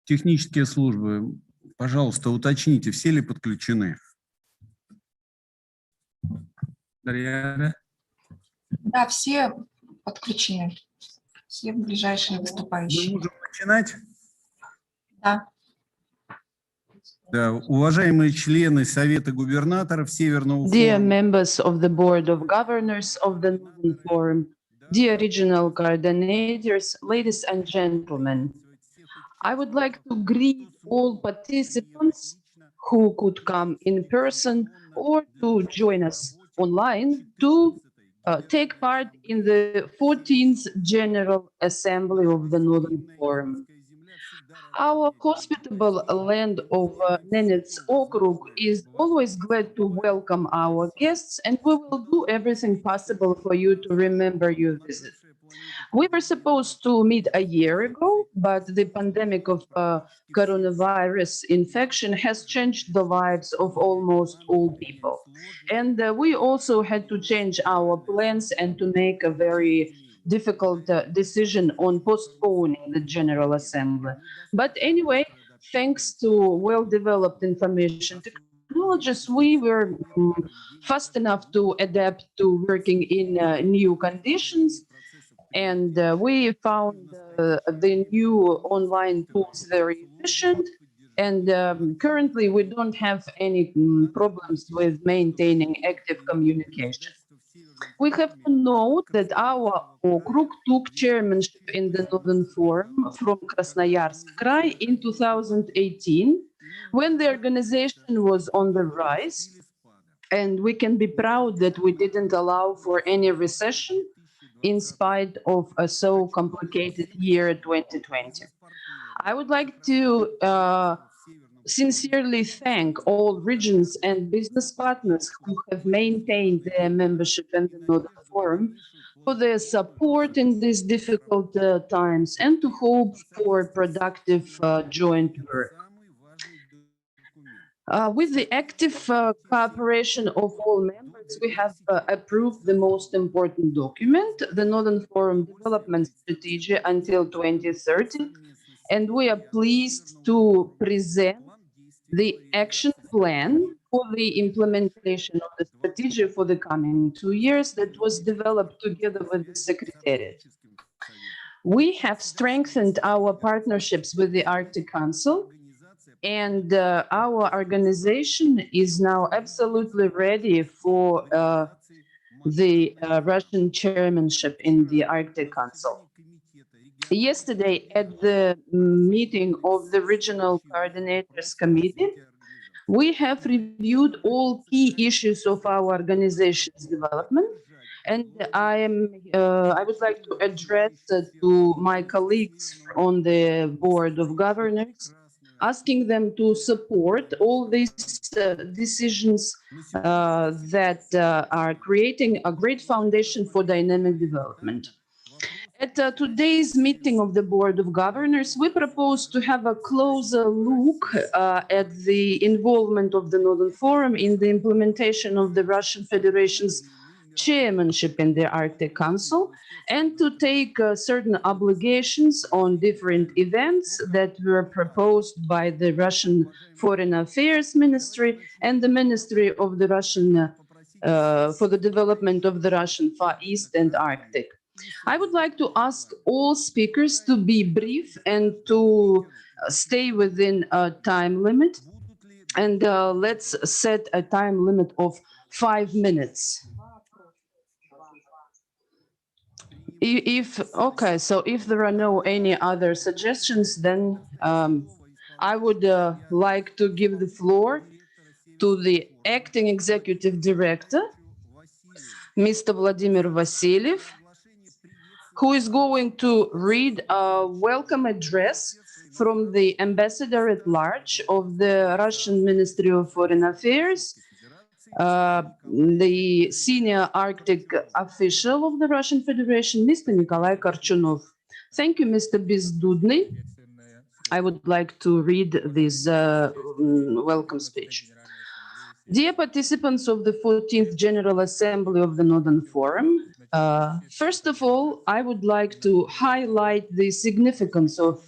Технические службы, пожалуйста, уточните, все ли подключены? Дарья? Да, все подключены. Все ближайшие Мы выступающие. можем начинать? Да. Да, уважаемые члены Совета губернаторов Северного Dear форума, members of the Board of Governors of the Northern Forum, dear regional coordinators, ladies and gentlemen, I would like to greet all participants who could come in person or to join us online to take part in the 14th General Assembly of the Northern Forum. Our hospitable land of Nenets Okrug is always glad to welcome our guests, and we will do everything possible for you to remember your visit. We were supposed to meet a year ago, but the pandemic of coronavirus infection has changed the lives of almost all people. And we also had to change our plans and to make a very difficult decision on postponing the General Assembly. But anyway, thanks to well-developed information technologies, we were fast enough to adapt to working in new conditions. And we found the new online tools very efficient. And currently, we don't have any problems with maintaining active communication. We have to note that our okrug took chairmanship in the Northern Forum from Krasnoyarsk Krai in 2018, when the organization was on the rise. And we can be proud that we didn't allow for any recession in spite of a so complicated year 2020. I would like to sincerely thank all regions and business partners who have maintained their membership in the Northern Forum for their support in these difficult times and to hope for productive joint work. With the active cooperation of all members, we have approved the most important document, the Northern Forum Development Strategy until 2030, and we are pleased to present the action plan for the implementation of the strategy for the coming 2 years that was developed together with the Secretariat. We have strengthened our partnerships with the Arctic Council, and our organization is now absolutely ready for the Russian chairmanship in the Arctic Council. Yesterday, at the meeting of the Regional Coordinators Committee, we have reviewed all key issues of our organization's development, and I would like to address to my colleagues on the Board of Governors, asking them to support all these decisions that are creating a great foundation for dynamic development. At today's meeting of the Board of Governors, we propose to have a closer look at the involvement of the Northern Forum in the implementation of the Russian Federation's chairmanship in the Arctic Council, and to take certain obligations on different events that were proposed by the Russian Foreign Affairs Ministry and the Ministry of the Russian for the development of the Russian Far East and Arctic. I would like to ask all speakers to be brief and to stay within a time limit. And let's set a time limit of 5 minutes. So if there are no any other suggestions, then I would like to give the floor to the Acting Executive Director, Mr. Vladimir Vasilyev, who is going to read a welcome address from the Ambassador at Large of the Russian Ministry of Foreign Affairs, the senior Arctic official of the Russian Federation, Mr. Nikolai Korchunov. Thank you, Mr. Bezdudny. I would like to read this welcome speech. Dear participants of the 14th General Assembly of the Northern Forum, first of all, I would like to highlight the significance of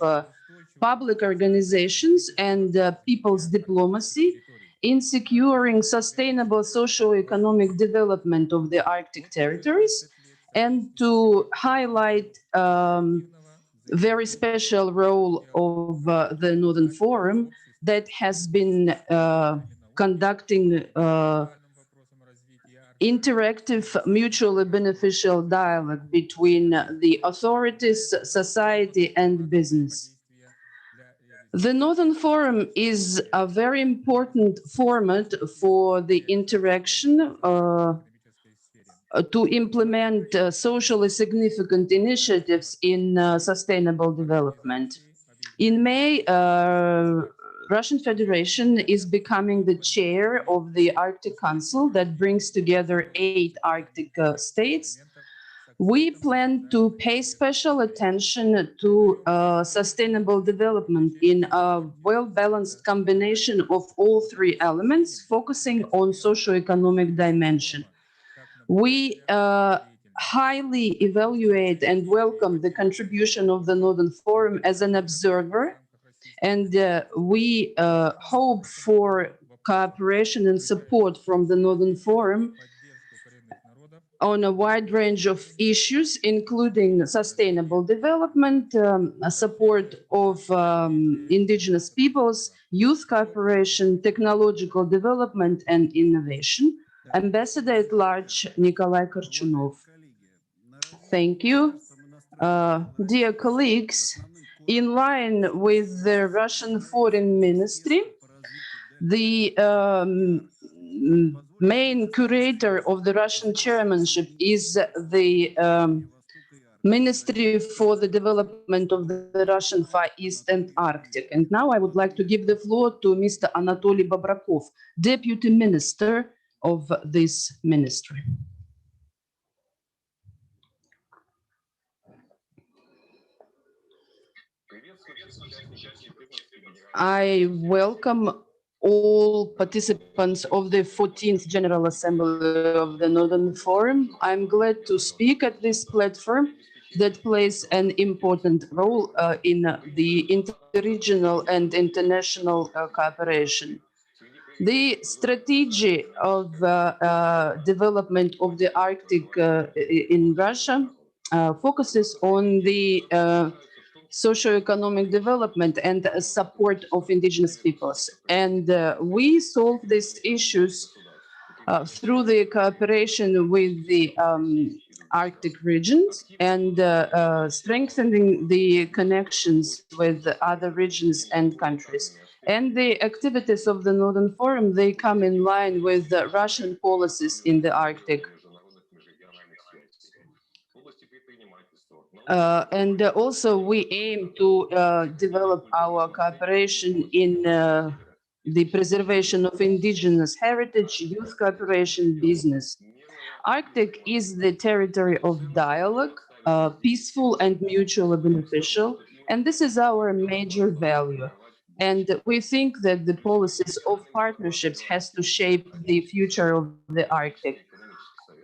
public organizations and people's diplomacy in securing sustainable socio-economic development of the Arctic territories, and to highlight very special role of the Northern Forum that has been conducting interactive, mutually beneficial dialogue between the authorities, society, and business. The Northern Forum is a very important format for the interaction to implement socially significant initiatives in sustainable development. In May, Russian Federation is becoming the chair of the Arctic Council that brings together 8 Arctic states. We plan to pay special attention to sustainable development in a well-balanced combination of all 3 elements, focusing on socio-economic dimension. We highly evaluate and welcome the contribution of the Northern Forum as an observer, and we hope for cooperation and support from the Northern Forum on a wide range of issues, including sustainable development, support of indigenous peoples, youth cooperation, technological development, and innovation. Ambassador at Large, Nikolai Korchunov. Thank you. Dear colleagues, in line with the Russian Foreign Ministry, the main curator of the Russian chairmanship is the Ministry for the Development of the Russian Far East and Arctic. And now I would like to give the floor to Mr. Anatoly Babrakov, Deputy Minister of this ministry. I welcome all participants of the 14th General Assembly of the Northern Forum. I'm glad to speak at this platform that plays an important role in the interregional and international cooperation. The strategy of development of the Arctic in Russia focuses on the socio-economic development and support of indigenous peoples. And we solve these issues through the cooperation with the Arctic regions and strengthening the connections with other regions and countries. And the activities of the Northern Forum, they come in line with the Russian policies in the Arctic. And also we aim to develop our cooperation in the preservation of indigenous heritage, youth cooperation, business. Arctic is the territory of dialogue, peaceful and mutually beneficial, and this is our major value. And we think that the policies of partnerships has to shape the future of the Arctic.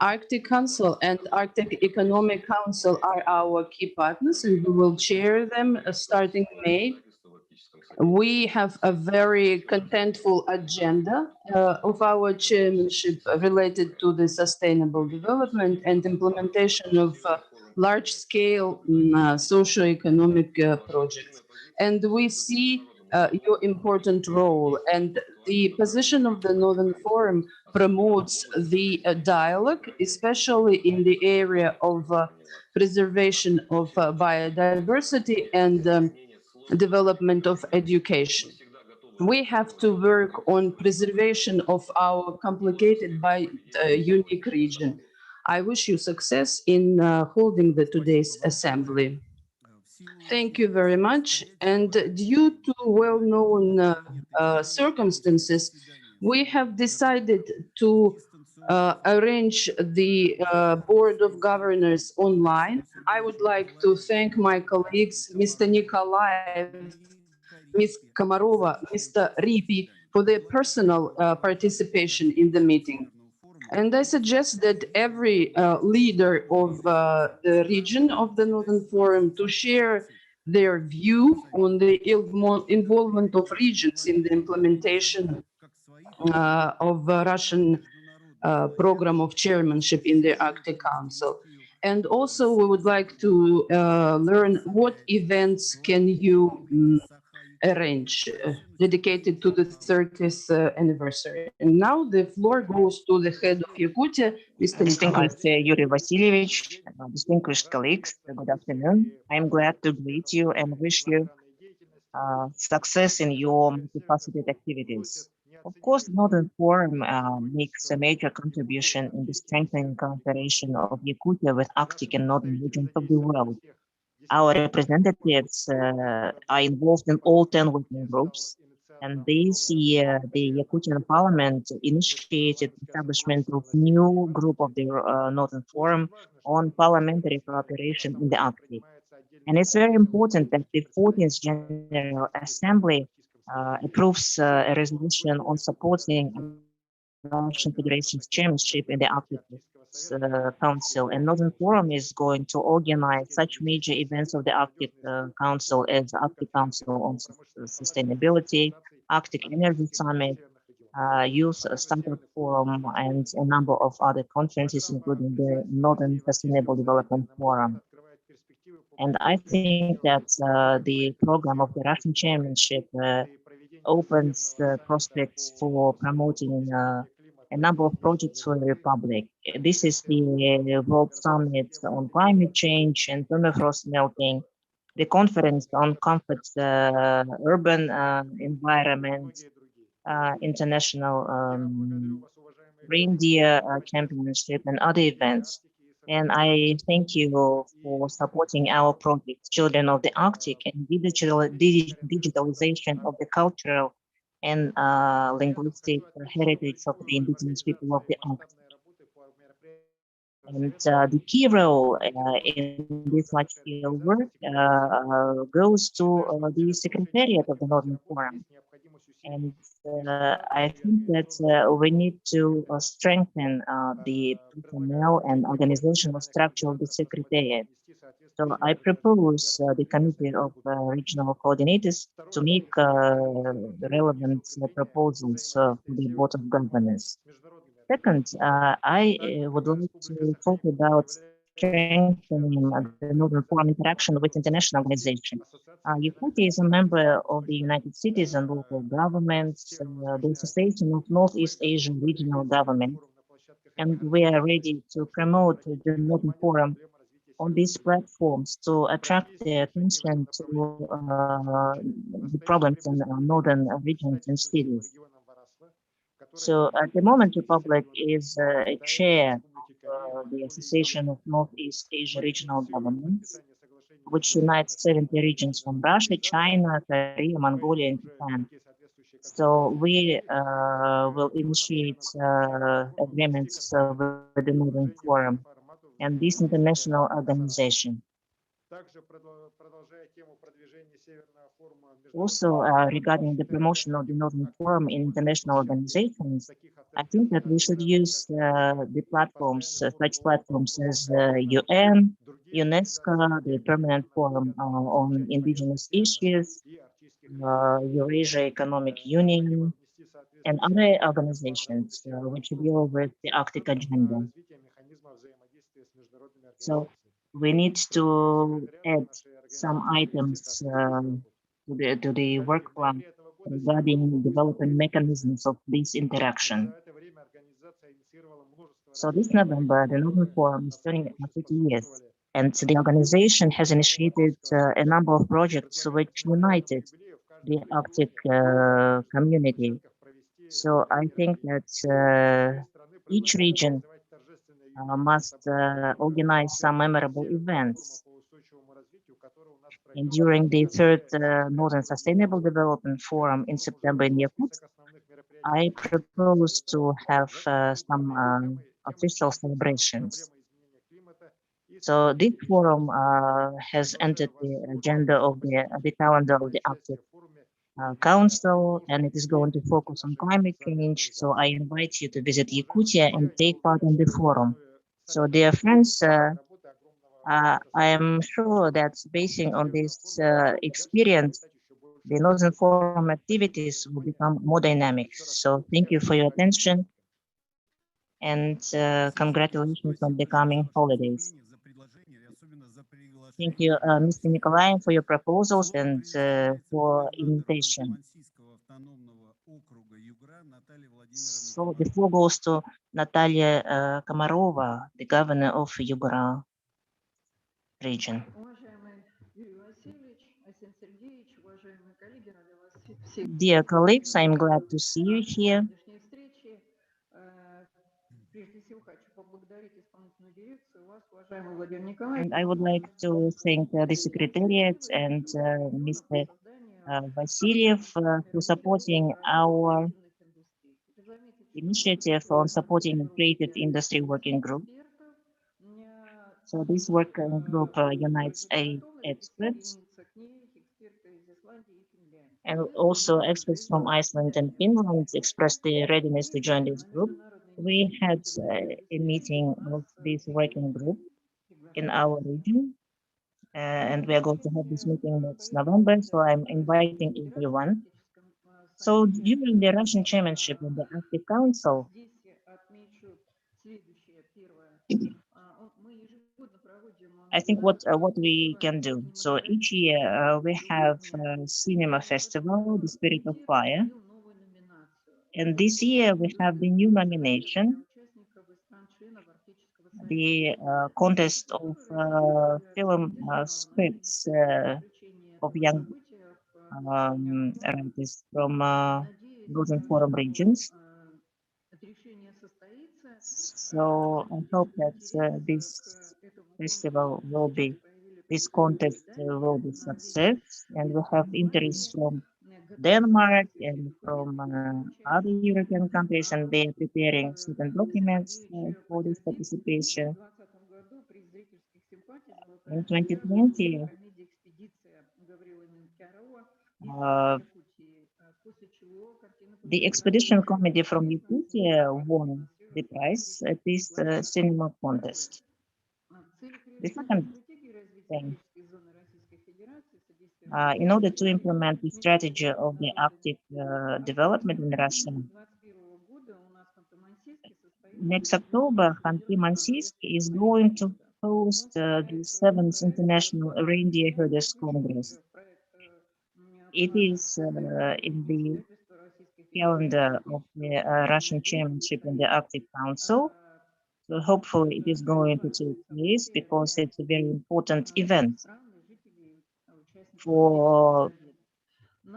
Arctic Council and Arctic Economic Council are our key partners, and we will chair them starting May. We have a very contentful agenda of our chairmanship related to the sustainable development and implementation of large-scale socio-economic projects. And we see your important role, and the position of the Northern Forum promotes the dialogue, especially in the area of preservation of biodiversity and development of education. We have to work on preservation of our complicated but unique region. I wish you success in holding today's assembly. Thank you very much. And due to well-known circumstances, we have decided to arrange the Board of Governors online. I would like to thank my colleagues, Mr. Nikolaev, Ms. Komarova, Mr. Ripi, for their personal participation in the meeting. And I suggest that every leader of the region of the Northern Forum to share their view on the involvement of regions in the implementation of Russian program of chairmanship in the Arctic Council. And also we would like to learn what events can you arrange dedicated to the 30th anniversary. And now the floor goes to the head of Yakutia, Mr. Nikolai. Distinguished Yuri Vasilievich, distinguished colleagues, good afternoon. I'm glad to greet you and wish you success in your multifaceted activities. Of course, the Northern Forum makes a major contribution in the strengthening cooperation of Yakutia with Arctic and Northern regions of the world. Our representatives are involved in all 10 working groups, and this year the Yakutian Parliament initiated the establishment of new group of the Northern Forum on parliamentary cooperation in the Arctic. And it's very important that the 14th General Assembly approves a resolution on supporting Russian Federation's chairmanship in the Arctic Council, and Northern Forum is going to organize such major events of the Arctic Council as Arctic Council on Sustainability, Arctic Energy Summit, Youth Startup Forum, and a number of other conferences, including the Northern Sustainable Development Forum. And I think that the program of the Russian chairmanship opens the prospects for promoting a number of projects for the Republic. This is the World Summit on Climate Change and Permafrost Melting, the Conference on Comfort Urban Environment, International Reindeer Championship, and other events. And I thank you for supporting our project, Children of the Arctic, and digitalization of the cultural and linguistic heritage of the indigenous people of the Arctic. And the key role in this large-scale work goes to the Secretariat of the Northern Forum. And I think that we need to strengthen the personnel and organizational structure of the Secretariat. So I propose the Committee of Regional Coordinators to make relevant proposals for the Board of Governors. Second, I would like to talk about strengthening the Northern Forum interaction with international organizations. Yakutia is a member of the United Cities and local governments, the Association of Northeast Asian Regional Government, and we are ready to promote the Northern Forum on these platforms to attract the attention to the problems in northern regions and cities. So at the moment, Republic is a chair of the Association of Northeast Asia Regional Governments, which unites 70 regions from Russia, China, Korea, Mongolia, and Japan. So we will initiate agreements with the Northern Forum and this international organization. Also, regarding the promotion of the Northern Forum in international organizations, I think that we should use the platforms, such platforms as UN, UNESCO, the Permanent Forum on Indigenous Issues, Eurasia Economic Union, and other organizations which deal with the Arctic agenda. So we need to add some items to the work plan regarding developing mechanisms of this interaction. So this November, the Northern Forum is turning 30 years, and the organization has initiated a number of projects which united the Arctic community. So I think that each region must organize some memorable events. And during the third Northern Sustainable Development Forum in September in Yakutsk, I propose to have some official celebrations. So this forum has entered the agenda of the calendar of the Arctic Council, and it is going to focus on climate change. So I invite you to visit Yakutia and take part in the forum. So dear friends, I am sure that basing on this experience, the Northern Forum activities will become more dynamic. So thank you for your attention and congratulations on the coming holidays. Thank you, Mr. Nikolai, for your proposals and for invitation. So the floor goes to Natalia Komarova, the governor of Yugra region. Dear colleagues, I'm glad to see you here. And I would like to thank the Secretariat and Mr. Vasiliev for supporting our initiative on supporting creative industry working group. So this working group unites 8 experts and also experts from Iceland and Finland expressed their readiness to join this group. We had a meeting of this working group in our region, and we are going to have this meeting next November, so I'm inviting everyone. So during the Russian chairmanship in the Arctic Council, I think what we can do. So each year we have a cinema festival, The Spirit of Fire. And this year we have the new nomination, the contest of film scripts of young writers from Northern Forum regions. So I hope that this festival will be, this contest will be success, and we have interest from Denmark and from other European countries, and they are preparing certain documents for this participation. In 2020, the expedition committee from Yakutia won the prize at this cinema contest. The second thing, in order to implement the strategy of the Arctic development in Russia, next October, Khanty-Mansiysk is going to host the 7th International Reindeer Herders Congress. It is in the calendar of the Russian chairmanship in the Arctic Council. So hopefully it is going to take place because it's a very important event for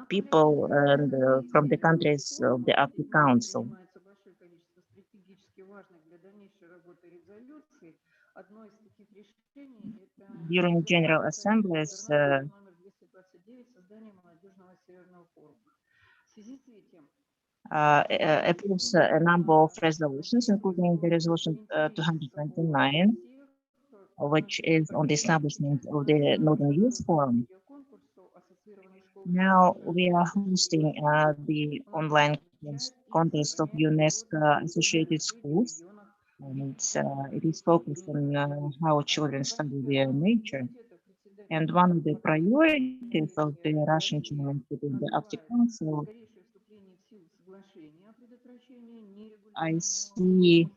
people and from the countries of the Arctic Council. During General Assemblies, approves a number of resolutions, including the resolution 229, which is on the establishment of the Northern Youth Forum. Now we are hosting the online contest of UNESCO associated schools, and it is focused on how children study their nature. And one of the priorities of the Russian chairmanship in the Arctic Council, I see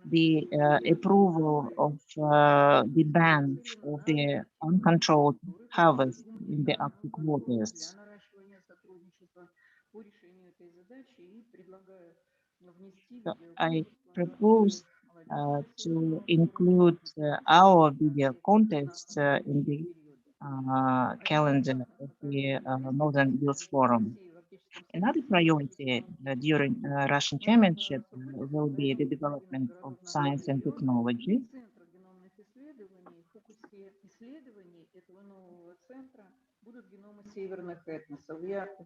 the approval of the ban of the uncontrolled harvest in the Arctic waters. So I propose to include our video contest in the calendar of the Northern Youth Forum. Another priority during Russian chairmanship will be the development of science and technology.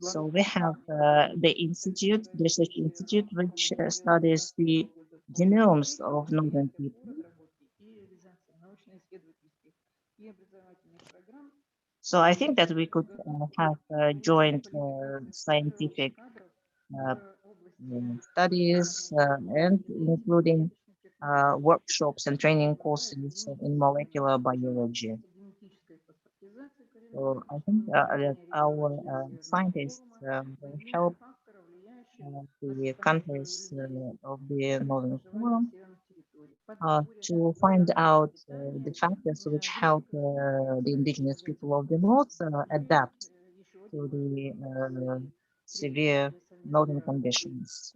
So we have the institute, the research institute, which studies the genomes of northern people. So I think that we could have joint scientific studies and including workshops and training courses in molecular biology. So I think that our scientists will help the countries of the Northern Forum to find out the factors which help the indigenous people of the North adapt to the severe northern conditions.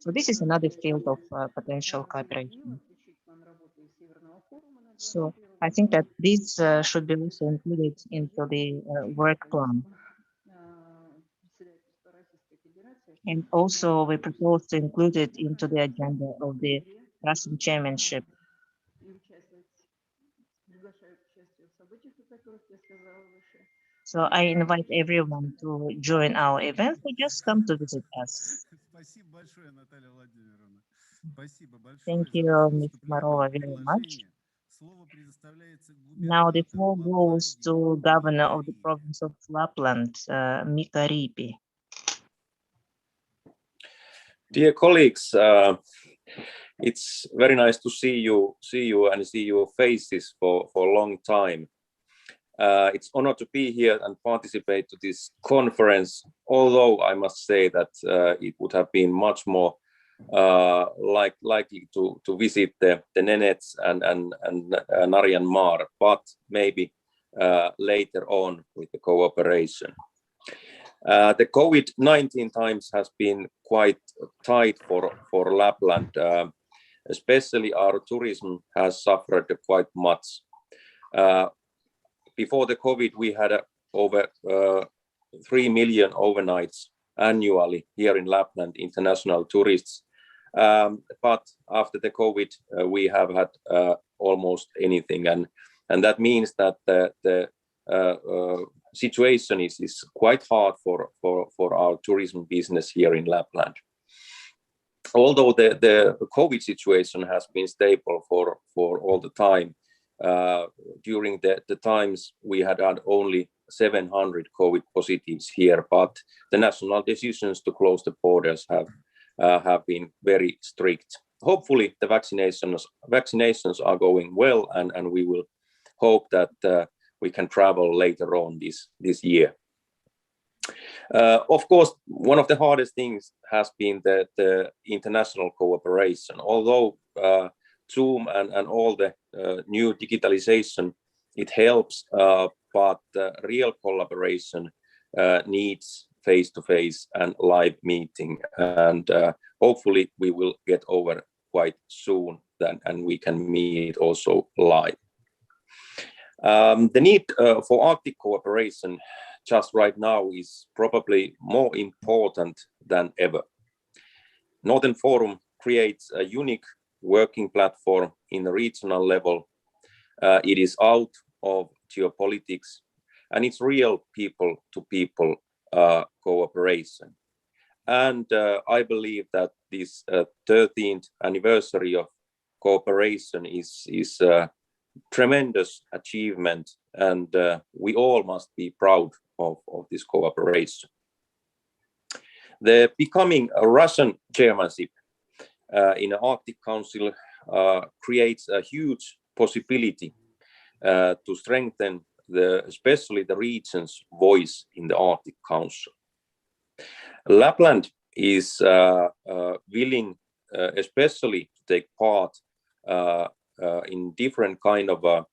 So this is another field of potential cooperation. So I think that this should be also included into the work plan. And also we propose to include it into the agenda of the Russian chairmanship. So I invite everyone to join our event. So just come to visit us. Thank you, Ms. Marova, very much. Now the floor goes to Governor of the province of Lapland, Mika Riipi. Dear colleagues, it's very nice to see you and see your faces for a long time. It's an honor to be here and participate to this conference, although I must say that it would have been much more likely to visit the Nenets and Naryan Mar, but maybe later on with the cooperation. The COVID-19 times has been quite tight for Lapland, especially our tourism has suffered quite much. Before the COVID, we had over 3 million overnights annually here in Lapland, international tourists. But after the COVID, we have had almost anything, and that means that the situation is quite hard for our tourism business here in Lapland. Although the COVID situation has been stable for all the time, during the times we had only 700 COVID positives here, but the national decisions to close the borders have been very strict. Hopefully the vaccinations are going well, and we will hope that we can travel later on this year. Of course, one of the hardest things has been the international cooperation. Although Zoom and all the new digitalization, it helps, but real collaboration needs face-to-face and live meeting, and hopefully we will get over quite soon and we can meet also live. The need for Arctic cooperation just right now is probably more important than ever. Northern Forum creates a unique working platform in the regional level. It is out of geopolitics, and it's real people-to-people cooperation. And I believe that this 13th anniversary of cooperation is a tremendous achievement, and we all must be proud of this cooperation. The becoming a Russian chairmanship in the Arctic Council creates a huge possibility to strengthen especially the region's voice in the Arctic Council. Lapland is willing especially to take part in different kind of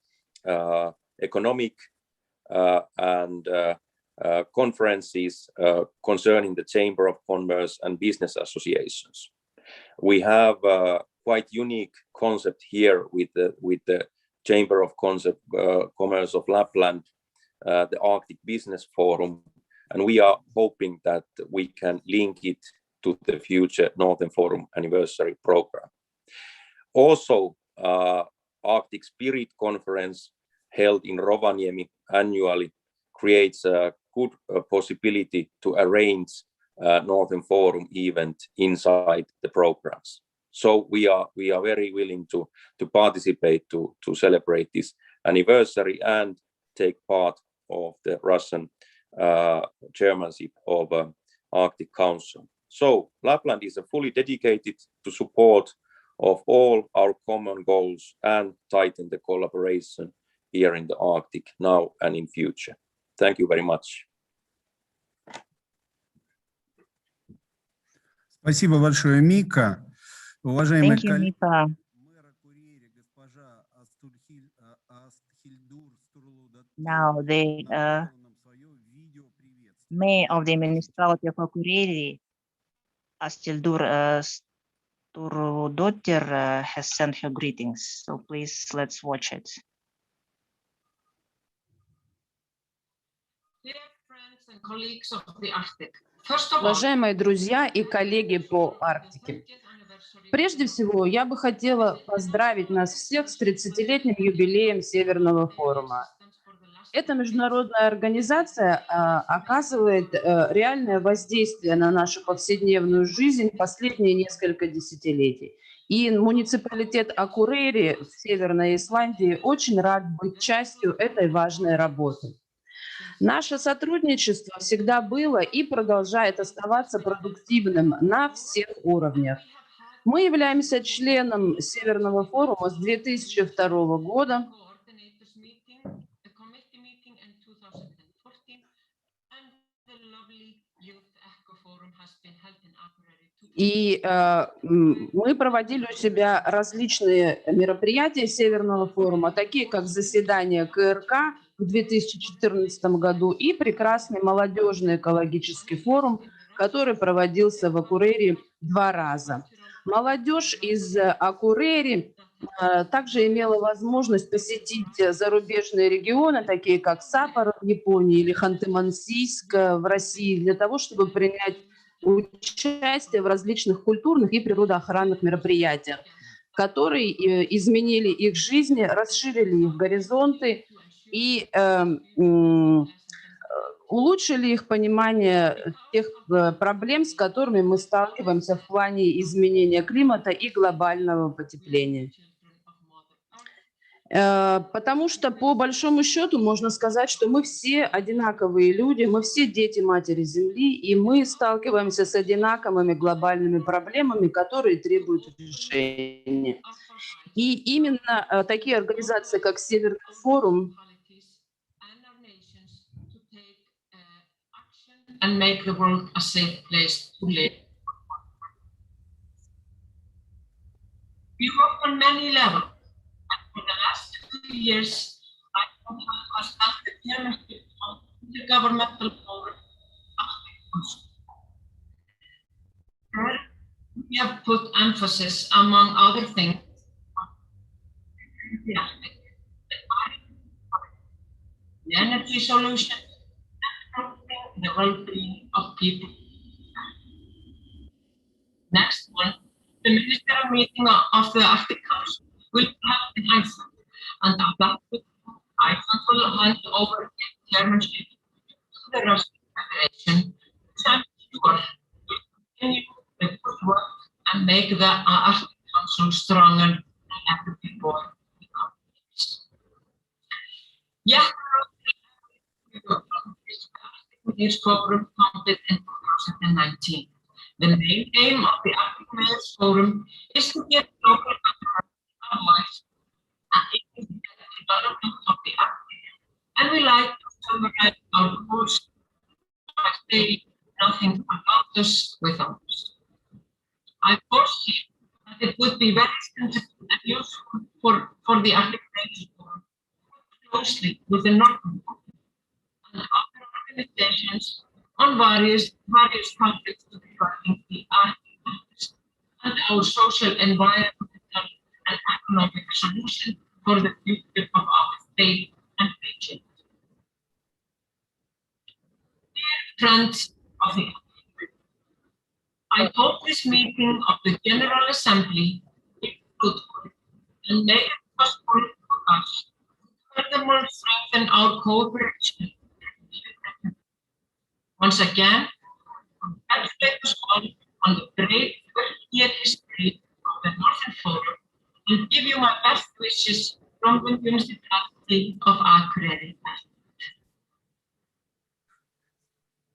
economic and conferences concerning the Chamber of Commerce and business associations. We have a quite unique concept here with the Chamber of Commerce of Lapland, the Arctic Business Forum, and we are hoping that we can link it to the future Northern Forum anniversary program. Also, Arctic Spirit Conference held in Rovaniemi annually creates a good possibility to arrange Northern Forum event inside the programs. So we are very willing to participate to celebrate this anniversary and take part of the Russian chairmanship of Arctic Council. So Lapland is fully dedicated to support of all our common goals and tighten the collaboration here in the Arctic now and in future. Thank you very much. Спасибо большое, Мика. Уважаемые Thank you, коллеги, Mika. мэра Курьере, госпожа Астхильдур Стурлудаттир Now the направила нам свое видеоприветствие. mayor of the municipality of Akureyri, Astildur Sturludottir, has sent her greetings. So please, let's watch it. Dear friends and colleagues of the Arctic, first of all, Уважаемые друзья и коллеги по Арктике, прежде всего я бы хотела поздравить нас всех с 30-летним юбилеем Северного форума. Эта международная организация оказывает реальное воздействие на нашу повседневную жизнь последние несколько десятилетий. И муниципалитет Акурейри в Северной Исландии очень рад быть частью этой важной работы. Наше сотрудничество всегда было и продолжает оставаться продуктивным на всех уровнях. Мы являемся членом Северного форума с 2002 года. И мы проводили у себя различные мероприятия Северного форума, такие как заседание КРК в 2014 году и прекрасный молодежный экологический форум, который проводился в Акурейри 2 раза. Молодежь из Акурейри также имела возможность посетить зарубежные регионы, такие как Саппоро в Японии или Ханты-Мансийск в России, для того, чтобы принять участие в различных культурных и природоохранных мероприятиях, которые изменили их жизни, расширили их горизонты и улучшили их понимание тех проблем, с которыми мы сталкиваемся в плане изменения климата и глобального потепления. Потому что, по большому счету, можно сказать, что мы все одинаковые люди, мы все дети Матери Земли, и мы сталкиваемся с одинаковыми глобальными проблемами, которые требуют решения. И именно такие организации, как Северный форум, and make the world a safe place to live. We work on many levels. For the last 2 years, I have held the chairmanship of the governmental forum. We have put emphasis, among other things, the energy solution and the well-being of people. Next one, the ministerial meeting of the Arctic Council will be held in Iceland, and after Iceland will hand over the chairmanship to the Russian Federation, which I'm sure will continue the good work and make the Arctic Council stronger than ever before. Yeah, this forum founded in 2019. The main aim of the Arctic Mayors Forum is to give local governments a voice in the development of the Arctic. And we like to summarize our goals by saying nothing about us without us. I foresee that it would be very sensitive and useful for the Arctic Mayors Forum to work closely with the Northern and other organizations on various topics regarding the Arctic and our social, environmental, and economic solution for the future of our state and region. Dear friends of the Arctic, I hope this meeting of the General Assembly is fruitful and make it possible for us to furthermore strengthen our cooperation. Once again, congratulate us all on the great 30-year history of the Northern Forum and give you my best wishes from the Municipality of Akureyri.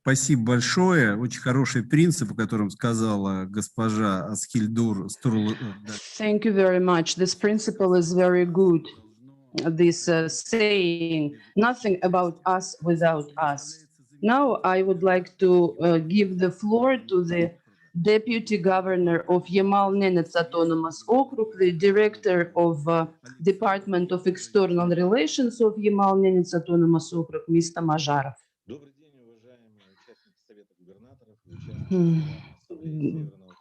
Спасибо большое. Очень хороший принцип, о котором сказала госпожа Асхильдур Стурлы. Thank you very much. This principle is very good. This saying, nothing about us without us. Now I would like to give the floor to the Deputy Governor of Yamal-Nenets Autonomous Okrug, the Director of Department of External Relations of Yamal-Nenets Autonomous Okrug, Mr. Mazharov.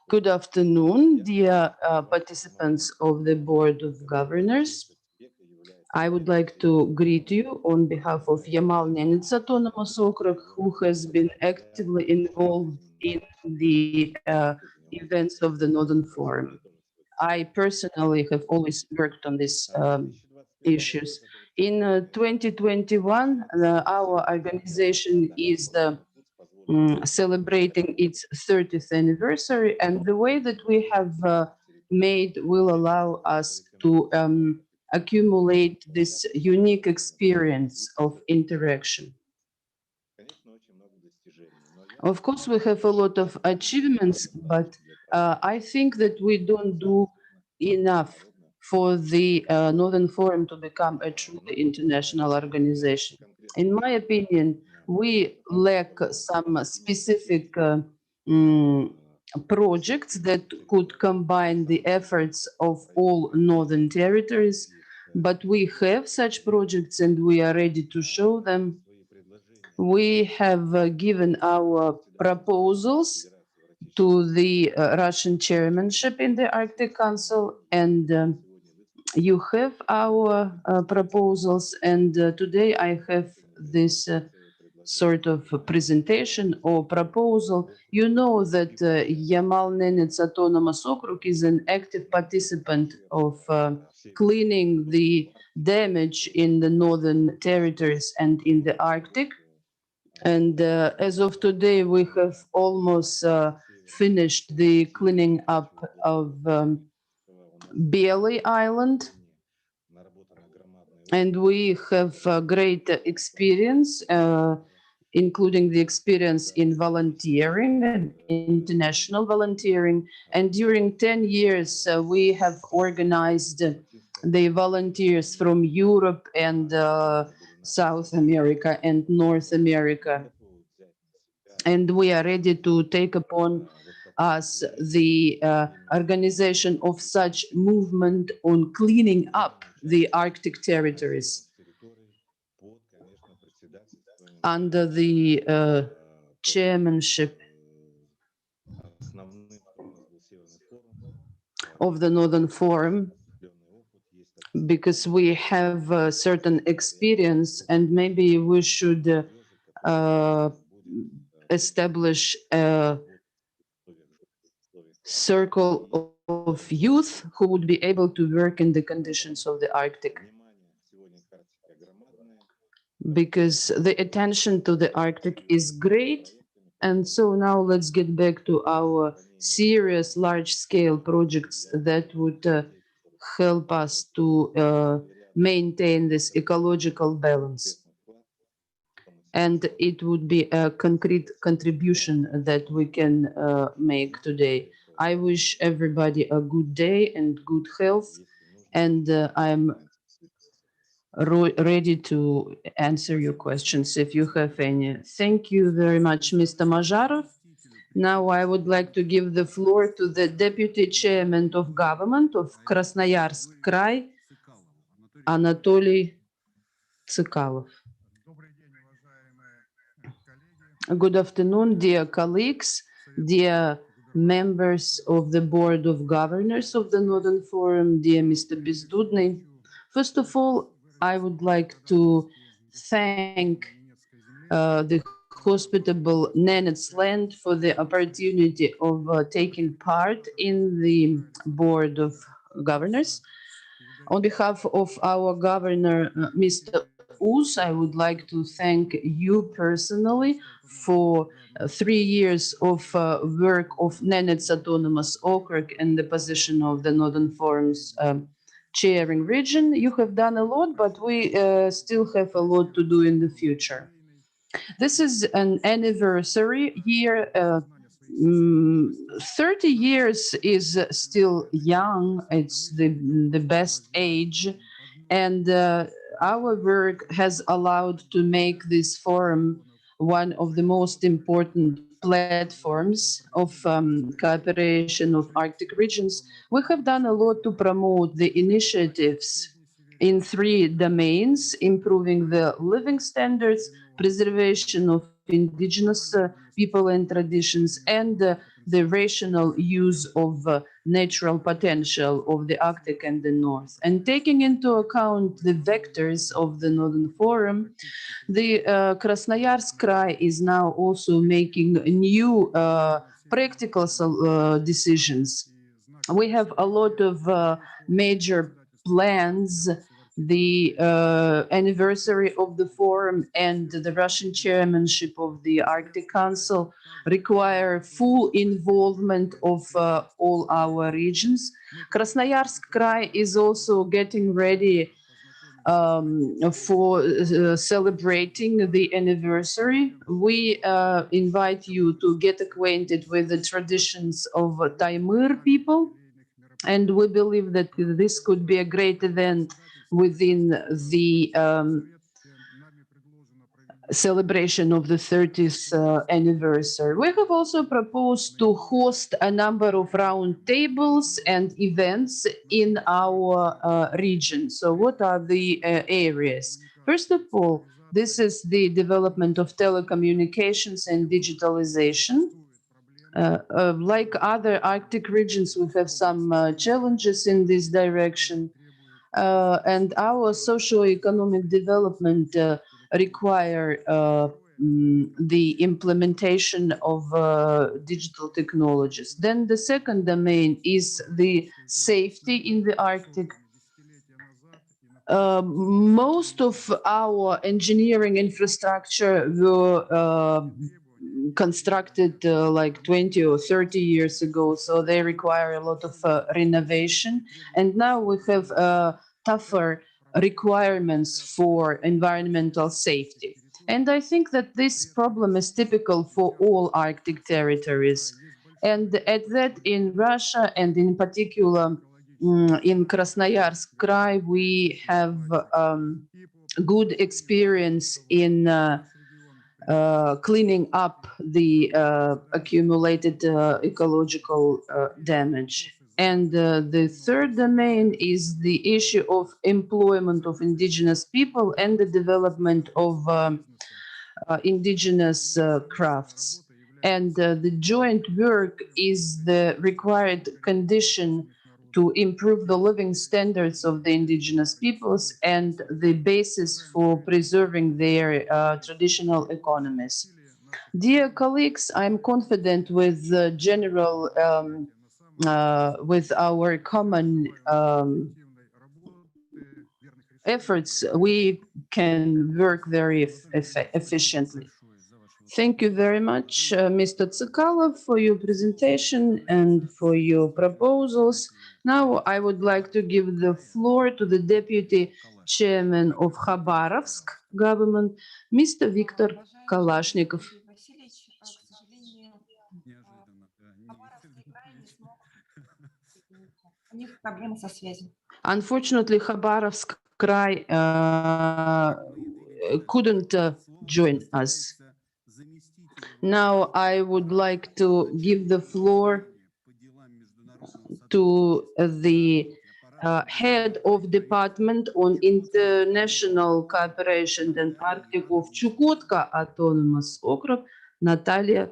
Good afternoon, dear participants of the Board of Governors. I would like to greet you on behalf of Yamal-Nenets Autonomous Okrug, who has been actively involved in the events of the Northern Forum. I personally have always worked on these issues. In 2021, our organization is celebrating its 30th anniversary, and the way that we have made will allow us to accumulate this unique experience of interaction. Of course, we have a lot of achievements, but I think that we don't do enough for the Northern Forum to become a truly international organization. In my opinion, we lack some specific projects that could combine the efforts of all Northern territories, but we have such projects and we are ready to show them. We have given our proposals to the Russian chairmanship in the Arctic Council, and you have our proposals, and today I have this sort of presentation or proposal. You know that Yamal-Nenets Autonomous Okrug is an active participant of cleaning the damage in the northern territories and in the Arctic. And as of today, we have almost finished the cleaning up of Belly Island. And we have great experience, including the experience in volunteering and international volunteering. And during 10 years, we have organized the volunteers from Europe and South America and North America. And we are ready to take upon us the organization of such movement on cleaning up the Arctic territories under the chairmanship of the Northern Forum, because we have a certain experience, and maybe we should establish a circle of youth who would be able to work in the conditions of the Arctic. Because the attention to the Arctic is great. And so now let's get back to our serious large-scale projects that would help us to maintain this ecological balance. And it would be a concrete contribution that we can make today. I wish everybody a good day and good health, and I'm ready to answer your questions if you have any. Thank you very much, Mr. Mazharov. Now I would like to give the floor to the Deputy Chairman of Government of Krasnoyarsk Krai, Anatoly Tsykalov. Good afternoon, dear colleagues, dear members of the Board of Governors of the Northern Forum, dear Mr. Bezdudny. First of all, I would like to thank the hospitable Nenets Land for the opportunity of taking part in the Board of Governors. On behalf of our Governor, Mr. Uz, I would like to thank you personally for 3 years of work of Nenets Autonomous Okrug in the position of the Northern Forum's chairing region. You have done a lot, but we still have a lot to do in the future. This is an anniversary year. 30 years is still young. It's the best age. And our work has allowed to make this forum one of the most important platforms of cooperation of Arctic regions. We have done a lot to promote the initiatives in 3 domains: improving the living standards, preservation of indigenous people and traditions, and the rational use of natural potential of the Arctic and the North. And taking into account the vectors of the Northern Forum, the Krasnoyarsk Krai is now also making new practical decisions. We have a lot of major plans. The anniversary of the forum and the Russian chairmanship of the Arctic Council require full involvement of all our regions. Krasnoyarsk Krai is also getting ready for celebrating the anniversary. We invite you to get acquainted with the traditions of Taimyr people, and we believe that this could be a great event within the celebration of the 30th anniversary. We have also proposed to host a number of round tables and events in our region. So what are the areas? First of all, this is the development of telecommunications and digitalization. Like other Arctic regions, we have some challenges in this direction. And our socio-economic development require the implementation of digital technologies. Then the second domain is the safety in the Arctic. Most of our engineering infrastructure were constructed like 20 or 30 years ago, so they require a lot of renovation. And now we have tougher requirements for environmental safety. And I think that this problem is typical for all Arctic territories. And at that, in Russia, and in particular in Krasnoyarsk Krai, we have good experience in cleaning up the accumulated ecological damage. And the third domain is the issue of employment of indigenous people and the development of indigenous crafts. And the joint work is the required condition to improve the living standards of the indigenous peoples and the basis for preserving their traditional economies. Dear colleagues, I'm confident with the general, with our common efforts, we can work very efficiently. Thank you very much, Mr. Tsakalov, for your presentation and for your proposals. Now I would like to give the floor to the Deputy Chairman of Khabarovsk government, Mr. Viktor Kalashnikov. Unfortunately, Khabarovsk Krai couldn't join us. Now I would like to give the floor to the head of Department on International Cooperation and Arctic of Chukotka Autonomous Okrug, Natalia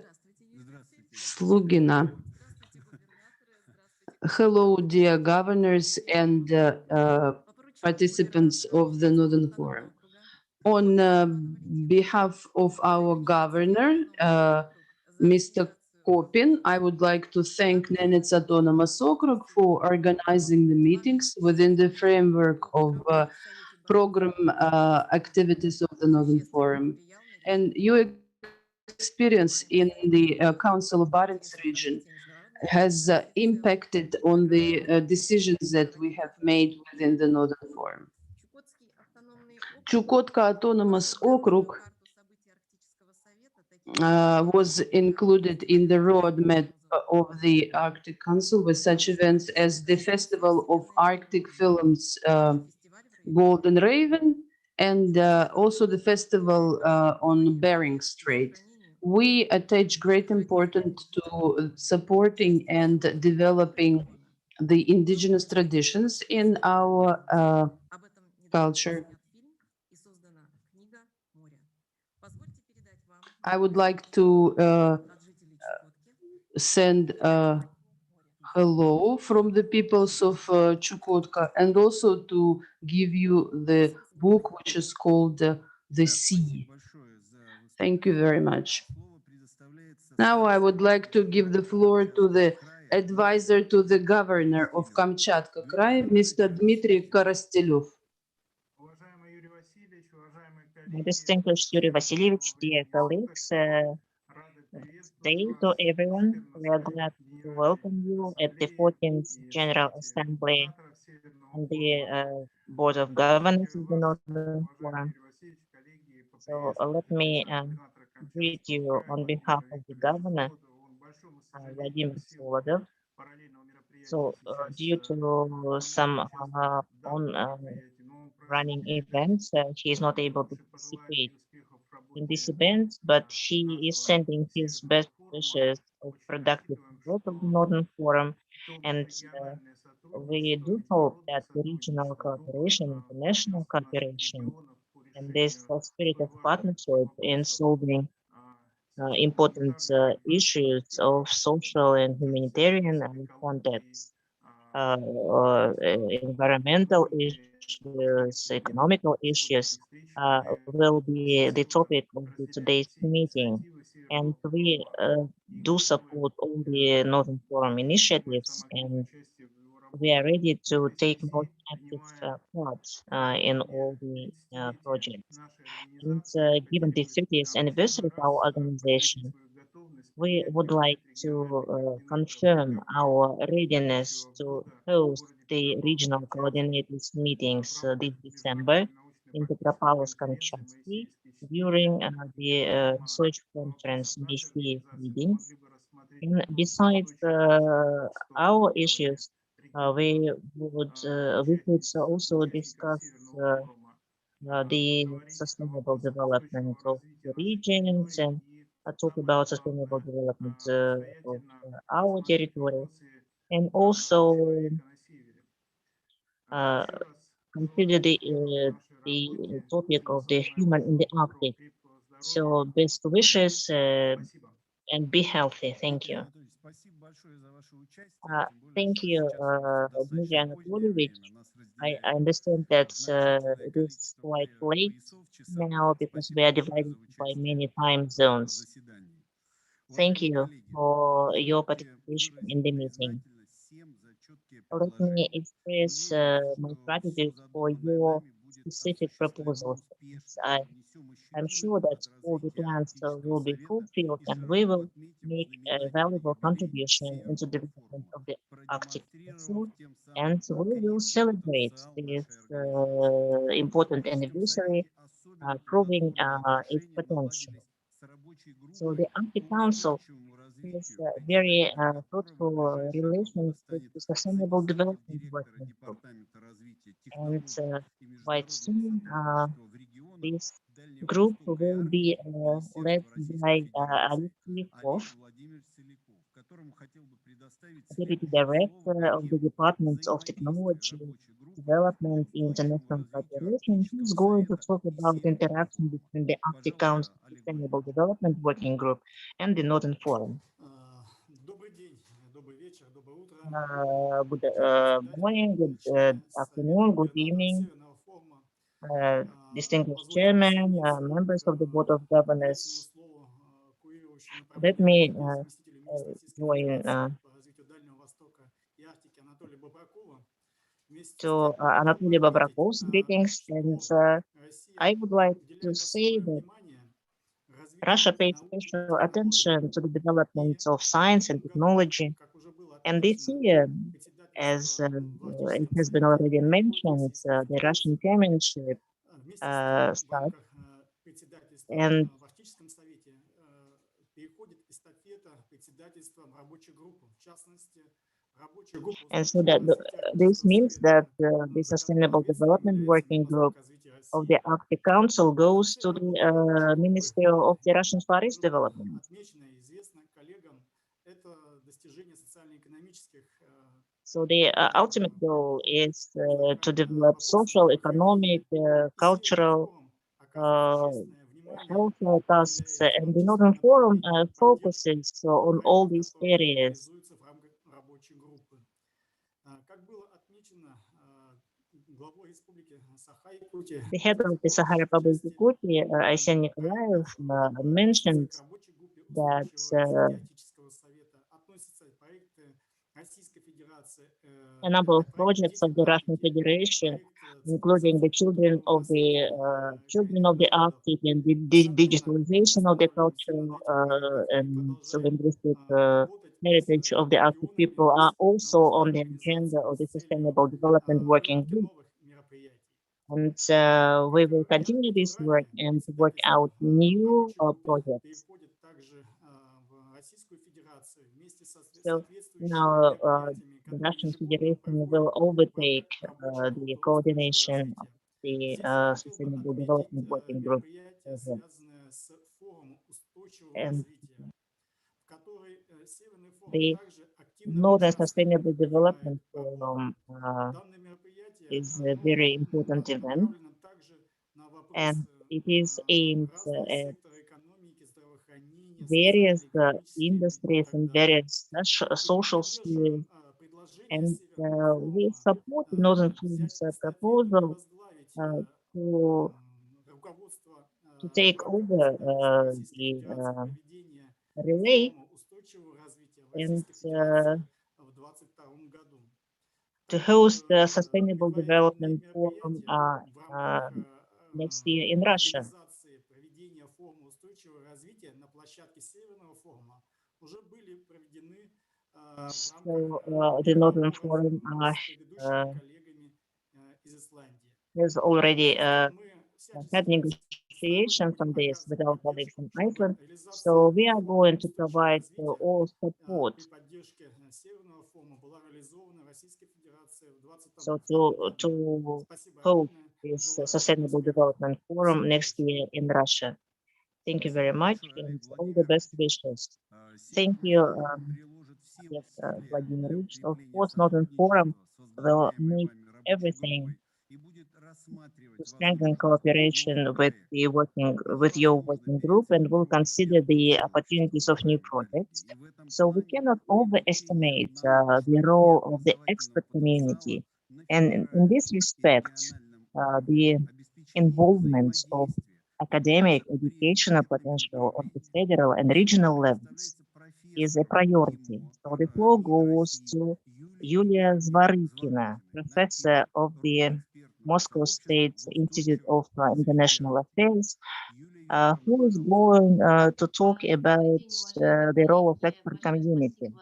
Slugina. Hello, dear governors and participants of the Northern Forum. On behalf of our governor, Mr. Kopin, I would like to thank Nenets Autonomous Okrug for organizing the meetings within the framework of program activities of the Northern Forum. And your experience in the Council of Barents region has impacted on the decisions that we have made within the Northern Forum. Chukotka Autonomous Okrug was included in the roadmap of the Arctic Council with such events as the Festival of Arctic Films Golden Raven and also the festival on Bering Strait. We attach great importance to supporting and developing the indigenous traditions in our culture. I would like to send a hello from the peoples of Chukotka and also to give you the book which is called The Sea. Thank you very much. Now I would like to give the floor to the advisor to the governor of Kamchatka Krai, Mr. Dmitry Korostelov. Distinguished Yuri Vasilievich, dear colleagues, good day to everyone. We are glad to welcome you at the 14th General Assembly and the Board of Governors of the Northern Forum. So let me greet you on behalf of the governor, Vladimir Solodov. So due to some running events, he is not able to participate in this event, but he is sending his best wishes of productive work of the Northern Forum, and we do hope that the regional cooperation, international cooperation, and this spirit of partnership in solving important issues of social and humanitarian context, environmental issues, economical issues, will be the topic of today's meeting. And we do support all the Northern Forum initiatives, and we are ready to take most active part in all the projects. And given the 30th anniversary of our organization, we would like to confirm our readiness to host the regional coordinators meetings this December in Petropavlovsk-Kamchatsky during the research conference MESI readings. And besides our issues, we could also discuss the sustainable development of the regions and talk about sustainable development of our territory, and also uh, consider the topic of the human in the Arctic. So best wishes and be healthy. Thank you. Thank you, Dmitry Anatolievich. I understand that it is quite late now because we are divided by many time zones. Thank you for your participation in the meeting. Let me express my gratitude for your specific proposals. I'm sure that all the plans will be fulfilled and we will make a valuable contribution into the development of the Arctic Council, and we will celebrate this important anniversary, proving its potential. So the Arctic Council has very fruitful relations with the Sustainable Development Working Group, and quite soon this group will be led by Alexei Kov, Deputy Director of the Department of Technology, Development and International Cooperation. He is going to talk about the interaction between the Arctic Council Sustainable Development Working Group and the Northern Forum. Good morning, good afternoon, good evening, distinguished chairman, members of the Board of Governors. Let me join to Anatoly Babrakov's greetings, and I would like to say that Russia pays special attention to the development of science and technology, and this year, as it has been already mentioned, the Russian chairmanship starts, and And so that this means that the Sustainable Development Working Group of the Arctic Council goes to the Ministry of the Russian Far East Development. So the ultimate goal is to develop social, economic, cultural, health tasks, and the Northern Forum focuses on all these areas. The head of the Sakha Republic Yakutiya, Arsen Nikolaev, mentioned that a number of projects of the Russian Federation, including the children of the Arctic and the digitalization of the cultural and linguistic heritage of the Arctic people, are also on the agenda of the Sustainable Development Working Group. And we will continue this work and work out new projects. So now the Russian Federation will overtake the coordination of the Sustainable Development Working Group. And the Northern Sustainable Development Forum is a very important event, and it is aimed at various industries and various social spheres. And we support the Northern Forum's proposal to take over the relay and to host the Sustainable Development Forum next year in Russia. So the Northern Forum has already had negotiations on this with our colleagues in Iceland. So we are going to provide all support. So to hold this Sustainable Development Forum next year in Russia. Thank you very much and all the best wishes. Thank you, Vladimir Ильич. Of course, Northern Forum will make everything to strengthen cooperation with your working group, and will consider the opportunities of new projects. So we cannot overestimate the role of the expert community, and in this respect, the involvement of academic educational potential on the federal and regional levels is a priority. So the floor goes to Yulia Zvarykina, professor of the Moscow State Institute of International Affairs, who is going to talk about the role of expert community.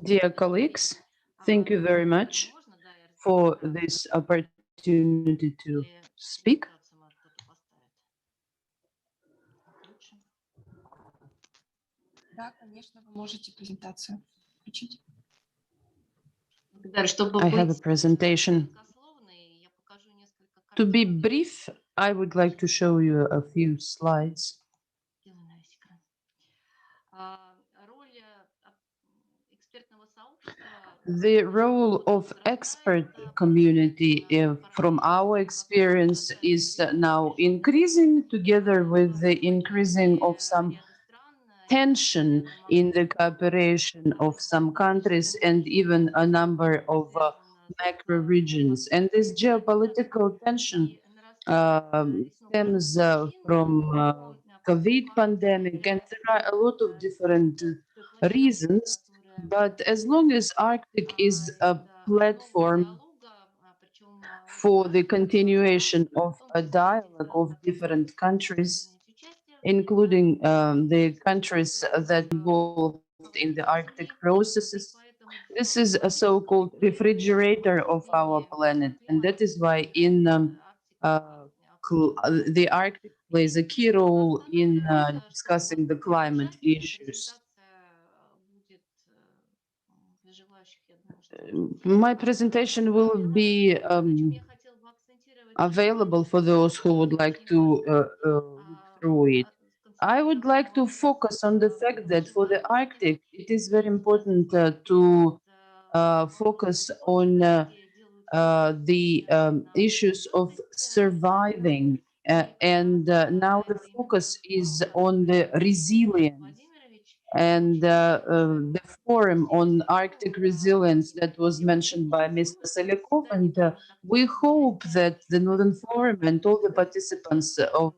Dear colleagues, thank you very much for this opportunity to speak. Да, конечно, вы можете презентацию включить. I have a presentation. To be brief, I would like to show you a few slides. The role of expert community, from our experience, is now increasing together with the increasing of some tension in the cooperation of some countries and even a number of macro regions. And this geopolitical tension stems from COVID pandemic, and there are a lot of different reasons. But as long as Arctic is a platform for the continuation of a dialogue of different countries, including the countries that involved in the Arctic processes, this is a so-called refrigerator of our planet, and that is why the Arctic plays a key role in discussing the climate issues. my presentation will be available for those who would like to look through it. I would like to focus on the fact that for the Arctic, it is very important to focus on the issues of surviving. Now the focus is on the resilience and the forum on Arctic resilience that was mentioned by Mr. Selikov. And we hope that the Northern Forum and all the participants of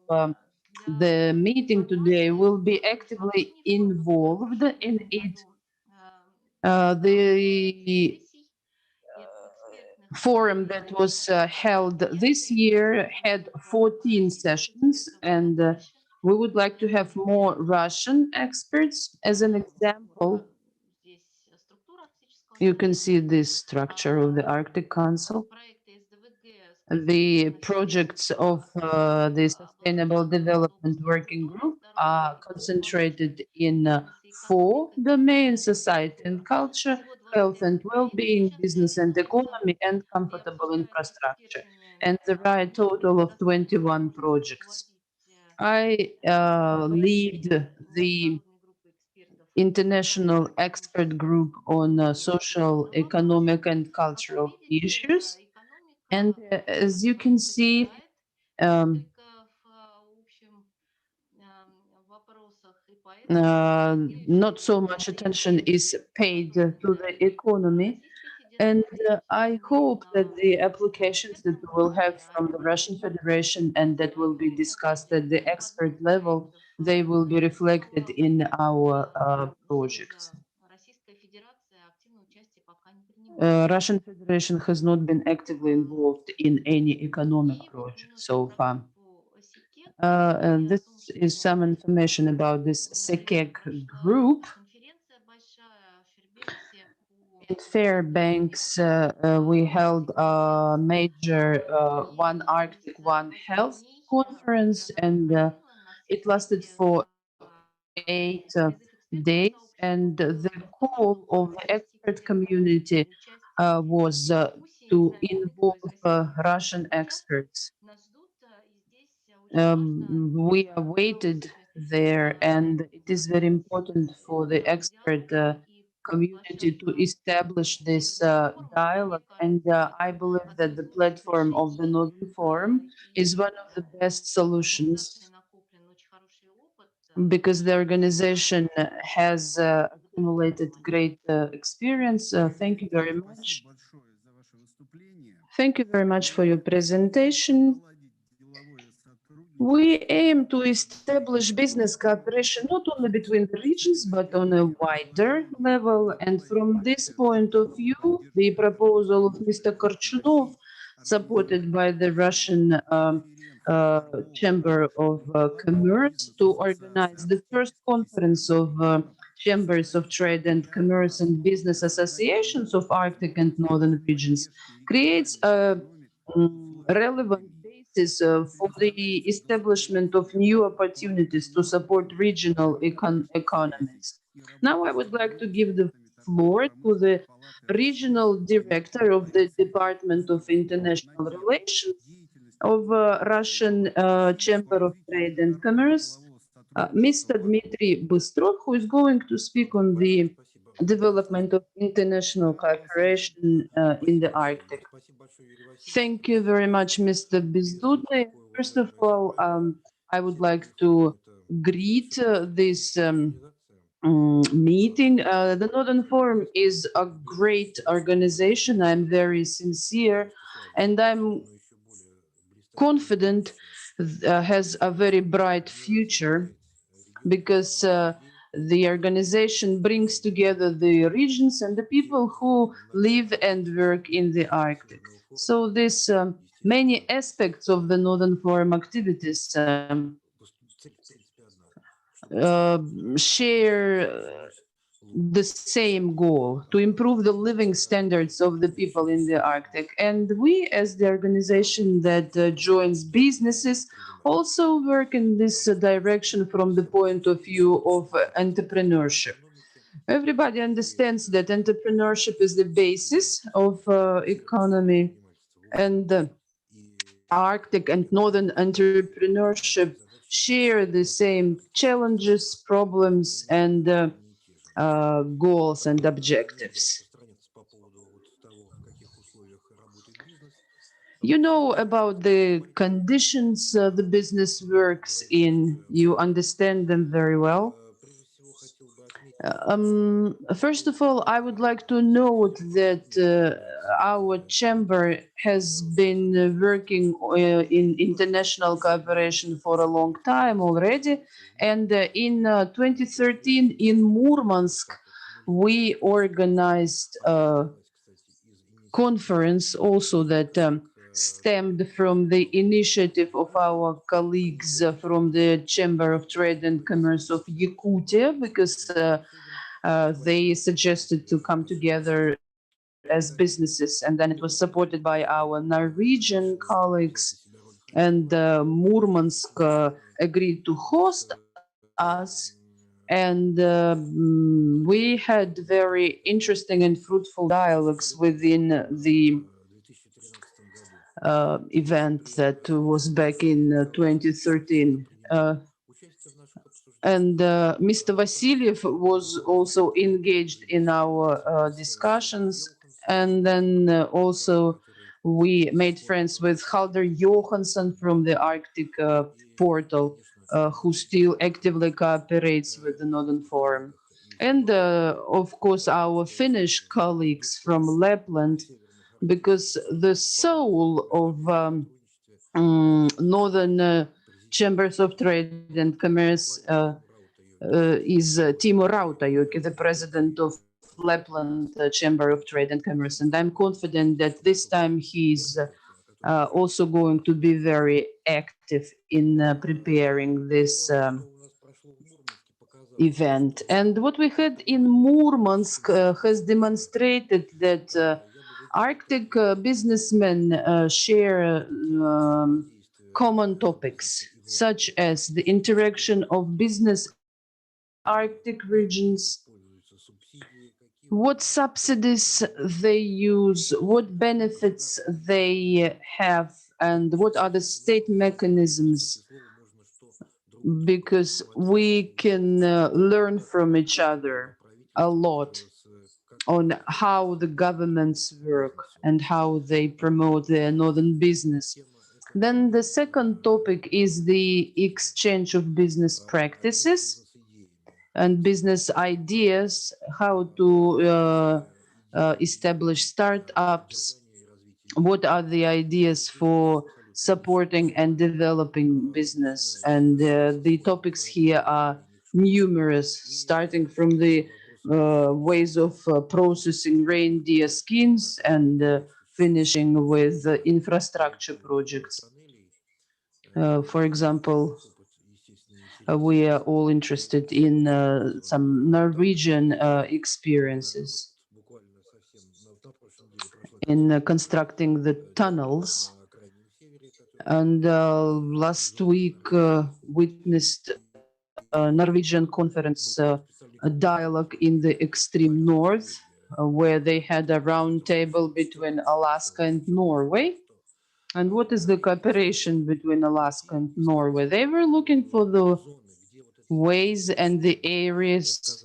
the meeting today will be actively involved in it. The forum that was held this year had 14 sessions, and we would like to have more Russian experts. As an example, you can see this structure of the Arctic Council. The projects of the Sustainable Development Working Group are concentrated in 4 domains: society and culture, health and well-being, business and economy, and comfortable infrastructure. And there are a total of 21 projects. I lead the international expert group on social, economic, and cultural issues. And as you can see, not so much attention is paid to the economy. And I hope that the applications that we will have from the Russian Federation and that will be discussed at the expert level, they will be reflected in our projects. Russian Federation has not been actively involved in any economic project so far. And this is some information about this SEKEC group. In Fairbanks, we held a major One Arctic, One Health conference, and it lasted for 8 days. And the call of the expert community was to involve Russian experts. We are waited there, and it is very important for the expert community to establish this dialogue. And I believe that the platform of the Northern Forum is one of the best solutions because the organization has accumulated great experience. Thank you very much. Thank you very much for your presentation. We aim to establish business cooperation not only between the regions, but on a wider level. And from this point of view, the proposal of Mr. Korchunov, supported by the Russian Chamber of Commerce, to organize the first conference of chambers of trade and commerce and business associations of Arctic and Northern regions, creates a relevant basis for the establishment of new opportunities to support regional economies. Now I would like to give the floor to the regional director of the Department of International Relations of Russian Chamber of Trade and Commerce, Mr. Dmitry Bystrov, who is going to speak on the development of international cooperation in the Arctic. Thank you very much, Mr. Бездудный. First of all, I would like to greet this meeting. The Northern Forum is a great organization. I'm very sincere, and I'm confident has a very bright future because the organization brings together the regions and the people who live and work in the Arctic. So this many aspects of the Northern Forum activities share the same goal, to improve the living standards of the people in the Arctic. And we, as the organization that joins businesses, also work in this direction from the point of view of entrepreneurship. Everybody understands that entrepreneurship is the basis of economy, and Arctic and Northern entrepreneurship share the same challenges, problems, and goals and objectives. You know about the conditions the business works in. You understand them very well. First of all, I would like to note that our chamber has been working in international cooperation for a long time already. And in 2013 in Murmansk, we organized a conference also that stemmed from the initiative of our colleagues from the Chamber of Trade and Commerce of Yakutia, because they suggested to come together as businesses, and then it was supported by our Norwegian colleagues, and Murmansk agreed to host us, and we had very interesting and fruitful dialogues within the event that was back in 2013. And Mr. Vasilyev was also engaged in our discussions. And then also we made friends with Halder Johansson from the Arctic portal, who still actively cooperates with the Northern Forum. And of course, our Finnish colleagues from Lapland, because the soul of Northern Chambers of Trade and Commerce is Timo Rautajoki, the president of Lapland Chamber of Trade and Commerce. And I'm confident that this time he's also going to be very active in preparing this event. And what we had in Murmansk has demonstrated that Arctic businessmen share common topics, such as the interaction of business Arctic regions, what subsidies they use, what benefits they have, and what are the state mechanisms, because we can learn from each other a lot on how the governments work and how they promote their northern business. Then the second topic is the exchange of business practices and business ideas, how to establish startups, what are the ideas for supporting and developing business. And the topics here are numerous, starting from the ways of processing reindeer skins and finishing with infrastructure projects. For example, we are all interested in some Norwegian experiences in constructing the tunnels. And last week witnessed a Norwegian conference, a dialogue in the extreme north, where they had a round table between Alaska and Norway. And what is the cooperation between Alaska and Norway? They were looking for the ways and the areas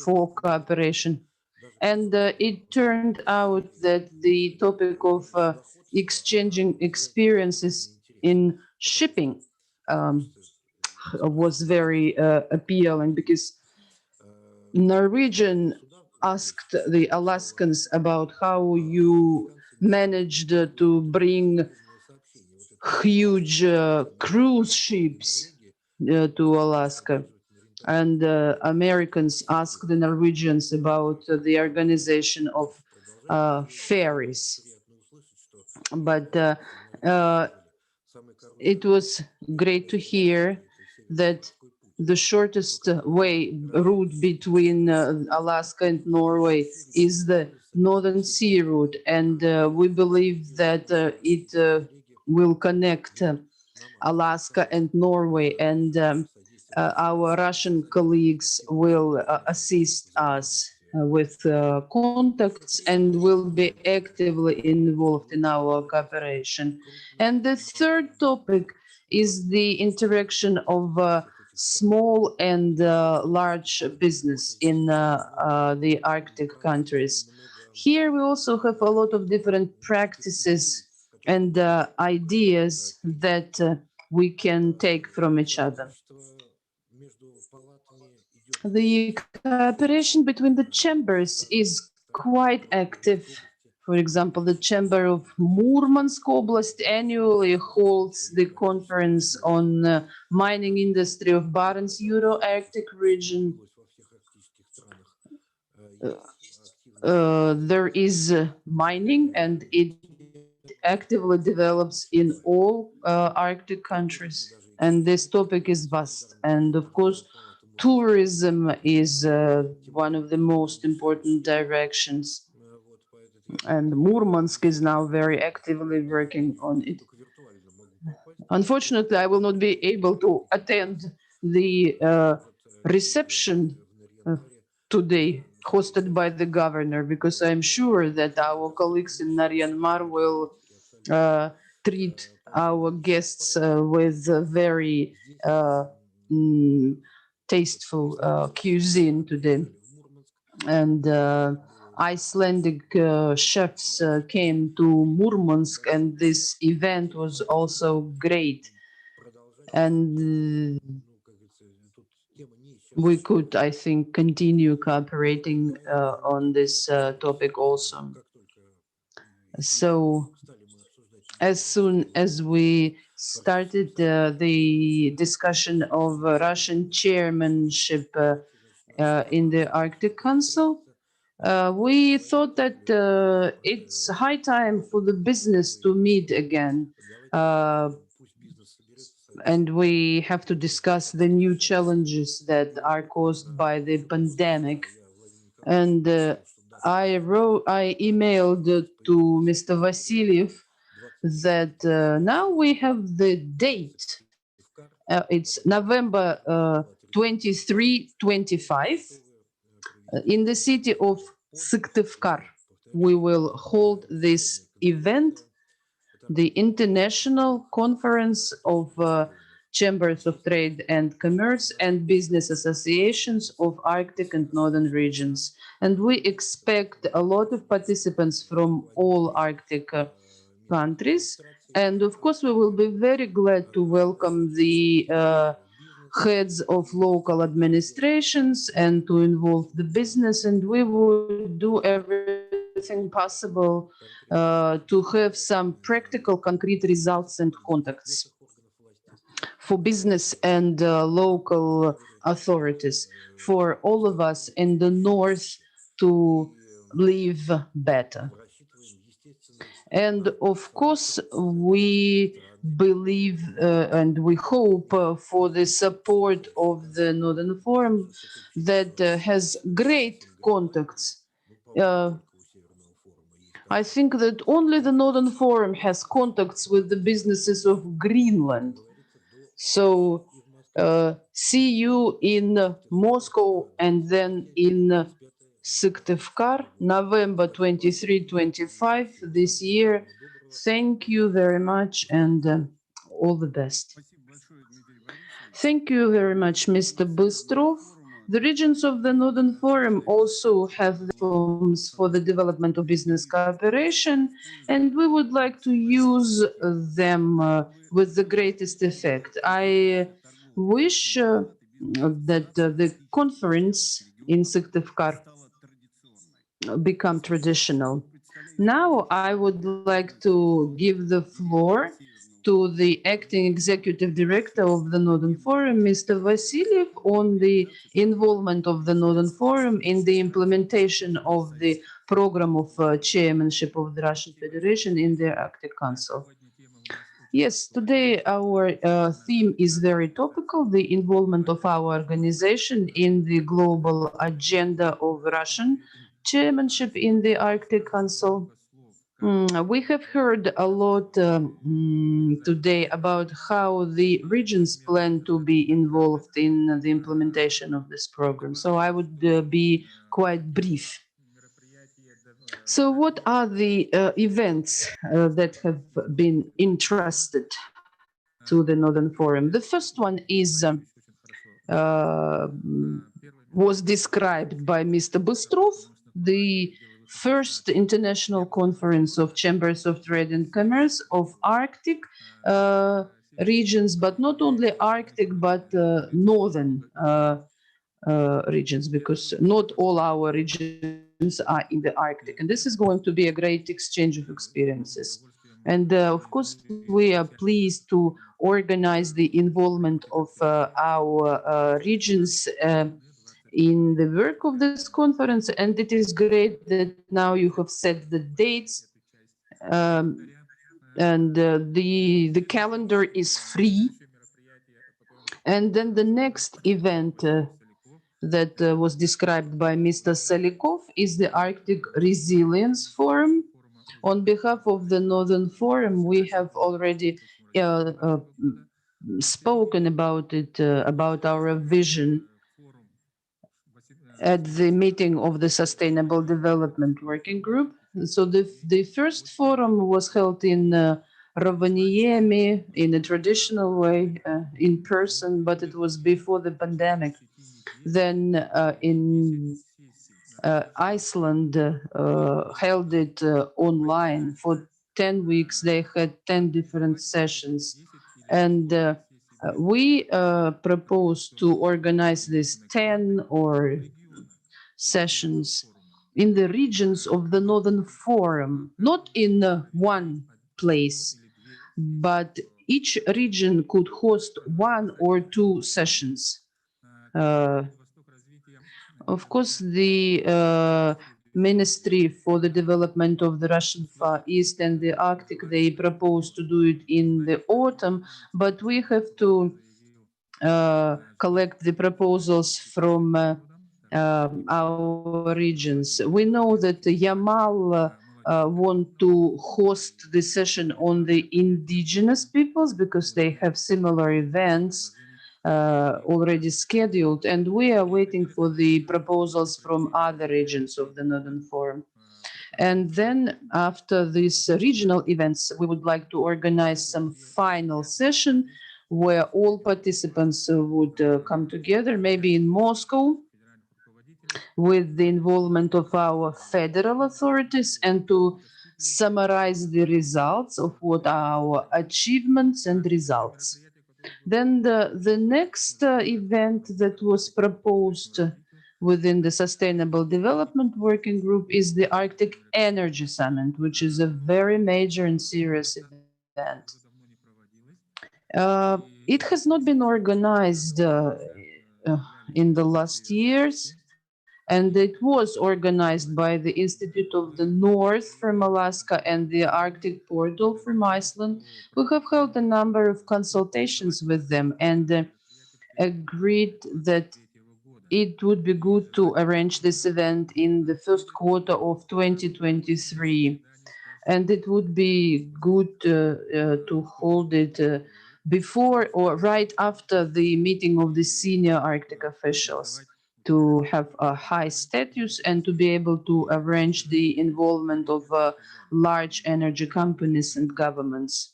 for cooperation. And it turned out that the topic of exchanging experiences in shipping was very appealing, because Norwegian asked the Alaskans about how you managed to bring huge cruise ships to Alaska. And Americans asked the Norwegians about the organization of ferries. But it was great to hear that the shortest route between Alaska and Norway is the Northern Sea route, and we believe that it will connect Alaska and Norway, and our Russian colleagues will assist us with contacts and will be actively involved in our cooperation. And the third topic is the interaction of small and large business in the Arctic countries. Here we also have a lot of different practices and ideas that we can take from each other. The cooperation between the chambers is quite active. For example, the Chamber of Murmansk Oblast annually holds the conference on mining industry of Barents Euro-Arctic region. There is mining and it actively develops in all Arctic countries. And this topic is vast. And of course, tourism is one of the most important directions. And Murmansk is now very actively working on it. Unfortunately, I will not be able to attend the reception today hosted by the governor, because I'm sure that our colleagues in Naryan-Mar will treat our guests with very tasteful cuisine today. And Icelandic chefs came to Murmansk, and this event was also great. And we could, I think, continue cooperating on this topic also. So as soon as we started the discussion of Russian chairmanship in the Arctic Council, we thought that it's high time for the business to meet again. And we have to discuss the new challenges that are caused by the pandemic. And I emailed to Mr. Vasilyev that now we have the date. It's November 23, 25. In the city of Syktyvkar, we will hold this event, the International Conference of Chambers of Trade and Commerce and Business Associations of Arctic and Northern regions. And we expect a lot of participants from all Arctic countries. And of course, we will be very glad to welcome the heads of local administrations and to involve the business. And we will do everything possible to have some practical, concrete results and contacts for business and local authorities, for all of us in the north to live better. And of course, we believe and we hope for the support of the Northern Forum that has great contacts. I think that only the Northern Forum has contacts with the businesses of Greenland. So see you in Moscow and then in Syktyvkar, November 23-25 this year. Thank you very much and all the best. Thank you very much, Mr. Bystrov. The regions of the Northern Forum also have forms for the development of business cooperation, and we would like to use them with the greatest effect. I wish that the conference in Syktyvkar become traditional. Now I would like to give the floor to the acting executive director of the Northern Forum, Mr. Vasilyev, on the involvement of the Northern Forum in the implementation of the program of chairmanship of the Russian Federation in the Arctic Council. Yes, today our theme is very topical, the involvement of our organization in the global agenda of Russian chairmanship in the Arctic Council. We have heard a lot today about how the regions plan to be involved in the implementation of this program. So I would be quite brief. So what are the events that have been entrusted to the Northern Forum? The first one is was described by Mr. Bustrov, the first international conference of chambers of trade and commerce of Arctic regions, but not only Arctic, but northern regions, because not all our regions are in the Arctic. And this is going to be a great exchange of experiences. And of course, we are pleased to organize the involvement of our regions in the work of this conference. And it is great that now you have set the dates, and the calendar is free. And then the next event that was described by Mr. Salikov is the Arctic Resilience Forum. On behalf of the Northern Forum, we have already spoken about it, about our vision at the meeting of the Sustainable Development Working Group. So the first forum was held in Rovaniemi in a traditional way, in person, but it was before the pandemic. Then in Iceland held it online for 10 weeks. They had 10 different sessions. And we proposed to organize these 10 or sessions in the regions of the Northern Forum, not in one place, but each region could host 1 or 2 sessions. Of course, the Ministry for the Development of the Russian Far East and the Arctic, they propose to do it in the autumn, but we have to collect the proposals from our regions. We know that Yamal want to host the session on the indigenous peoples because they have similar events already scheduled, and we are waiting for the proposals from other regions of the Northern Forum. And then after these regional events, we would like to organize some final session where all participants would come together, maybe in Moscow, with the involvement of our federal authorities, and to summarize the results of what are our achievements and results. Then the next event that was proposed within the Sustainable Development Working Group is the Arctic Energy Summit, which is a very major and serious event. It has not been organized in the last years, and it was organized by the Institute of the North from Alaska and the Arctic Portal from Iceland. We have held a number of consultations with them and agreed that it would be good to arrange this event in the first quarter of 2023. And it would be good to hold it before or right after the meeting of the senior Arctic officials, to have a high status and to be able to arrange the involvement of large energy companies and governments.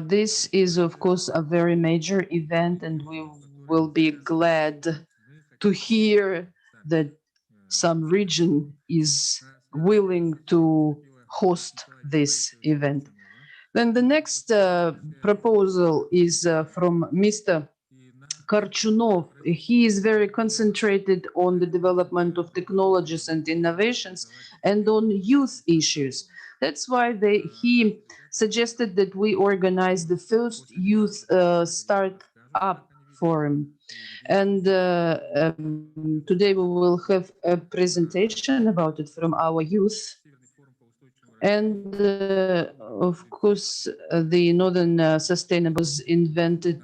This is, of course, a very major event, and we will be glad to hear that some region is willing to host this event. Then the next proposal is from Mr. Korchunov. He is very concentrated on the development of technologies and innovations and on youth issues. That's why he suggested that we organize the first youth start-up forum. And today we will have a presentation about it from our youth. And of course, the Northern Sustainable was invented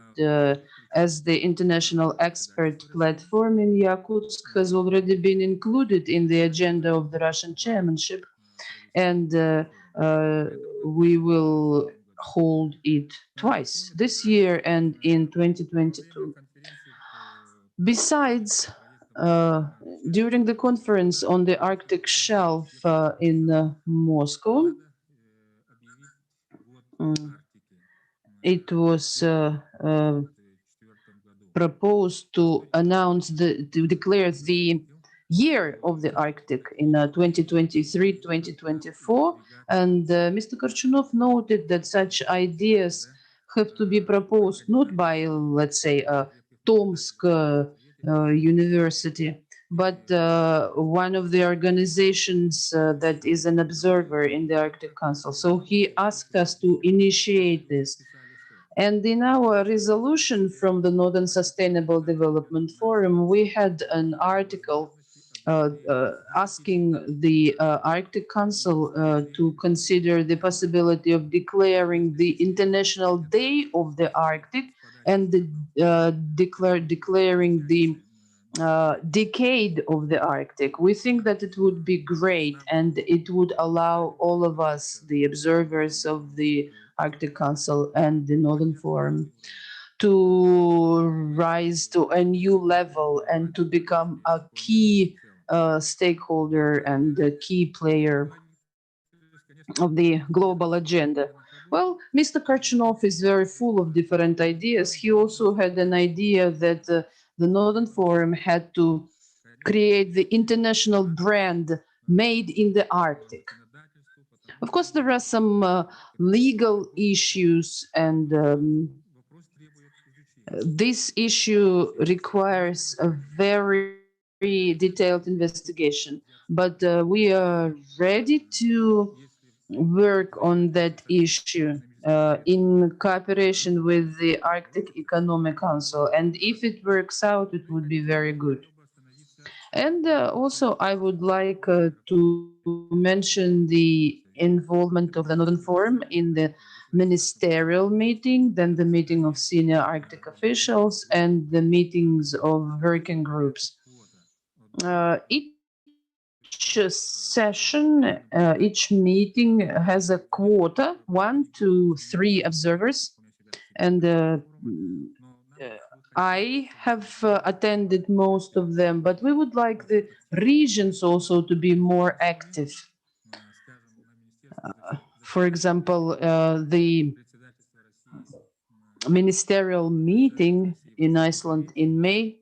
as the international expert platform in Yakutsk, has already been included in the agenda of the Russian chairmanship. and we will hold it twice, this year and in 2022. Besides, during the conference on the Arctic shelf in Moscow, it was proposed to declare the year of the Arctic in 2023-2024, and Mr. Korchunov noted that such ideas have to be proposed not by, let's say, Tomsk University, but one of the organizations that is an observer in the Arctic Council. So he asked us to initiate this. And in our resolution from the Northern Sustainable Development Forum, we had an article asking the Arctic Council to consider the possibility of declaring the International Day of the Arctic and declaring the decade of the Arctic. We think that it would be great, and it would allow all of us, the observers of the Arctic Council and the Northern Forum, to rise to a new level and to become a key stakeholder and a key player of the global agenda. Well, Mr. Korchunov is very full of different ideas. He also had an idea that the Northern Forum had to create the international brand made in the Arctic. Of course, there are some legal issues, and this issue requires a very detailed investigation. But we are ready to work on that issue in cooperation with the Arctic Economic Council. And if it works out, it would be very good. And also, I would like to mention the involvement of the Northern Forum in the ministerial meeting, then the meeting of senior Arctic officials, and the meetings of working groups. Each session, each meeting has a quota, 1 to 3 observers, and I have attended most of them, but we would like the regions also to be more active. For example, the ministerial meeting in Iceland in May,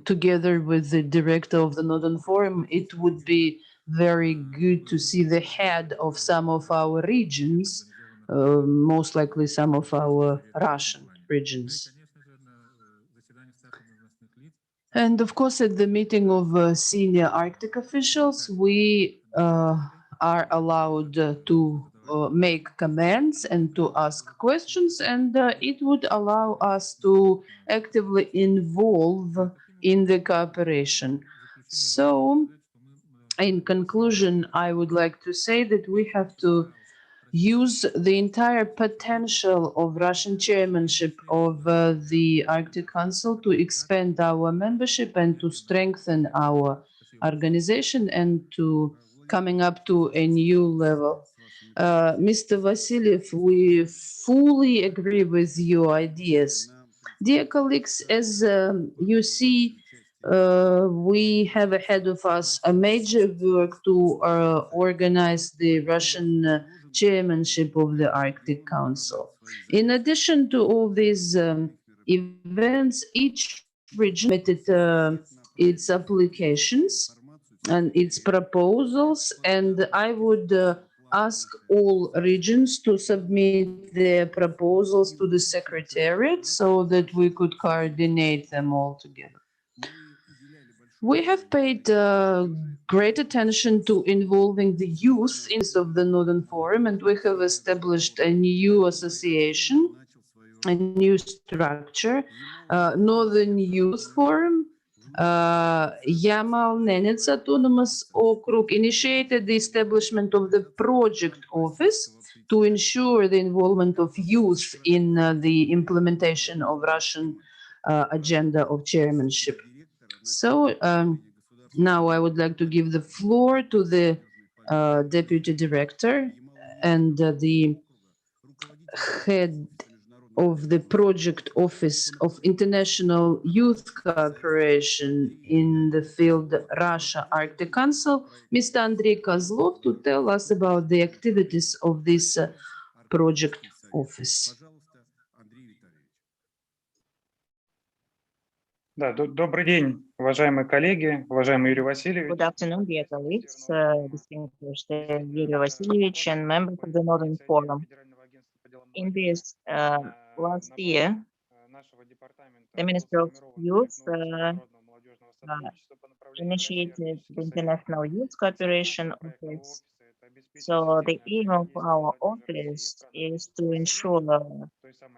together with the director of the Northern Forum, it would be very good to see the head of some of our regions, most likely some of our Russian regions. And of course, at the meeting of senior Arctic officials, we are allowed to make comments and to ask questions, and it would allow us to actively involve in the cooperation. So, in conclusion, I would like to say that we have to use the entire potential of Russian chairmanship of the Arctic Council to expand our membership and to strengthen our organization and to coming up to a new level. Mr. Vasilyev, we fully agree with your ideas. Dear colleagues, as you see, we have ahead of us a major work to organize the Russian chairmanship of the Arctic Council. In addition to all these events, each region submitted its applications and its proposals, and I would ask all regions to submit their proposals to the Secretariat so that we could coordinate them all together. We have paid great attention to involving the youth in of the Northern Forum, and we have established a new association, a new structure, Northern Youth Forum. Yamal-Nenets Autonomous Okrug initiated the establishment of the project office to ensure the involvement of youth in the implementation of Russian agenda of chairmanship. So Now I would like to give the floor to the Deputy Director and the head of the Project Office of International Youth Cooperation in the field Russia Arctic Council, Mr. Andrei Kozlov, to tell us about the activities of this Project Office. Да, добрый день, уважаемые коллеги, уважаемый Юрий Васильевич. Good afternoon, dear colleagues, distinguished Yuri Vasilievich and members of the Northern Forum. In this last year, the Ministry of Youth initiated the International Youth Cooperation Office. So the aim of our office is to ensure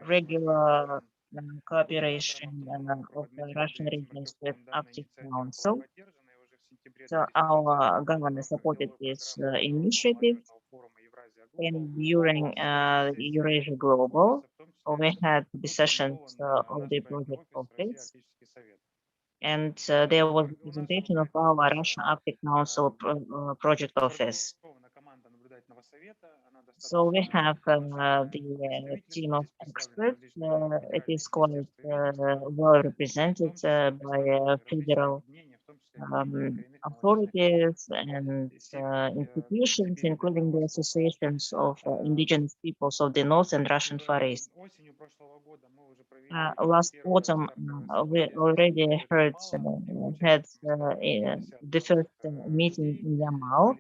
regular cooperation of the Russian regions with Arctic Council. So our government supported this initiative, and during Eurasia Global, we had the sessions of the project office, and there was a presentation of our Russian Arctic Council project office. So we have the team of experts. It is quite well represented by federal authorities and institutions, including the associations of indigenous peoples of the North and Russian Far East. Last autumn, we already had the first meeting in Yamal.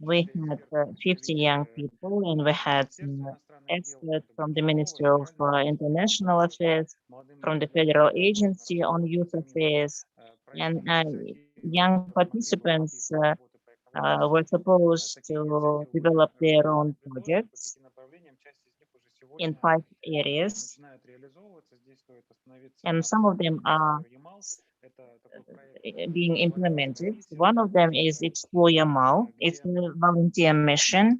We had 50 young people, and we had experts from the Ministry of International Affairs, from the Federal Agency on Youth Affairs, and young participants were supposed to develop their own projects in 5 areas, and some of them are being implemented. One of them is Explore Yamal. It's a volunteer mission.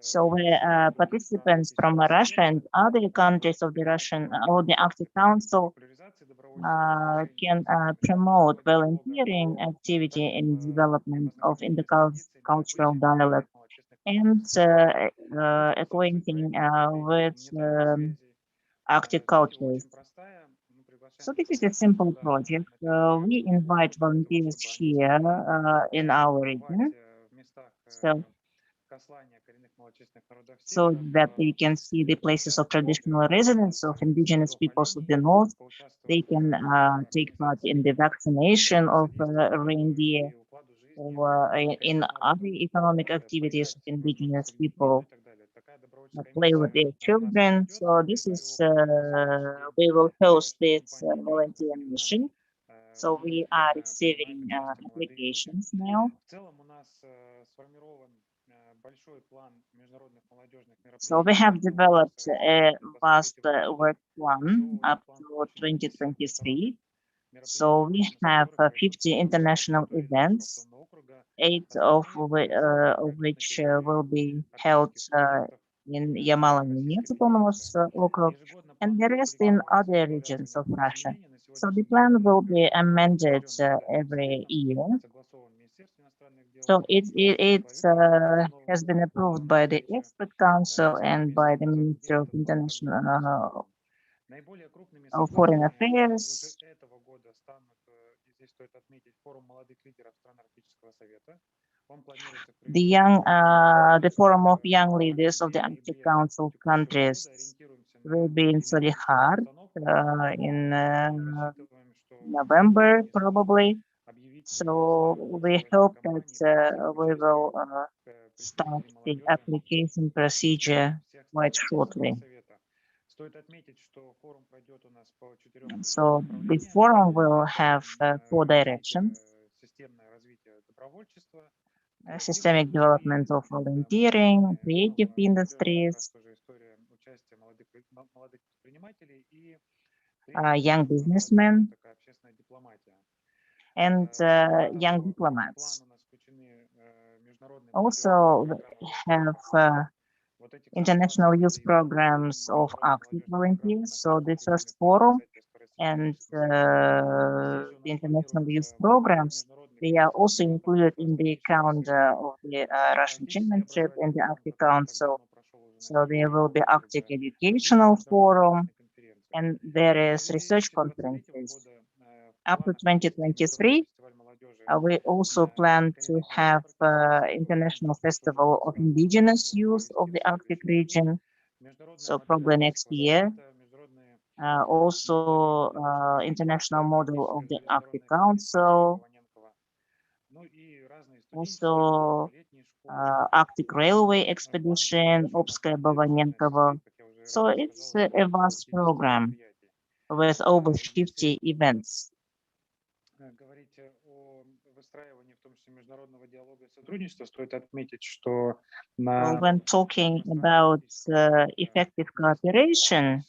So where participants from Russia and other countries of the Russian or the Arctic Council can promote volunteering activity in development of intercultural dialogue and acquainting with Arctic cultures. So this is a simple project. We invite volunteers here in our region, so that they can see the places of traditional residence of indigenous peoples of the North. They can take part in the vaccination of reindeer or in other economic activities of indigenous people, play with their children. So this is, we will host this volunteer mission. So we are receiving applications now. So we have developed a vast work plan up to 2023. So we have 50 international events, 8 of which will be held in Yamal Autonomous Okrug, and the rest in other regions of Russia. So the plan will be amended every year. So it has been approved by the Expert Council and by the Ministry of International Foreign Affairs. The Forum of Young Leaders of the Arctic Council countries will be in Solihar in November, probably. So we hope that we will start the application procedure quite shortly. So the forum will have 4 directions: systemic development of volunteering, creative industries, young businessmen, and young diplomats. Also have international youth programs of Arctic volunteers. So the first forum and the international youth programs, they are also included in the calendar of the Russian chairmanship in the Arctic Council. So there will be Arctic Educational Forum, and there is research conferences. Up to 2023, we also plan to have International Festival of Indigenous Youth of the Arctic region, so probably next year. Also, International Model of the Arctic Council, also Arctic Railway Expedition, Obskaya Bovanenkovo. So it's a vast program with over 50 events. Well, when talking about effective cooperation,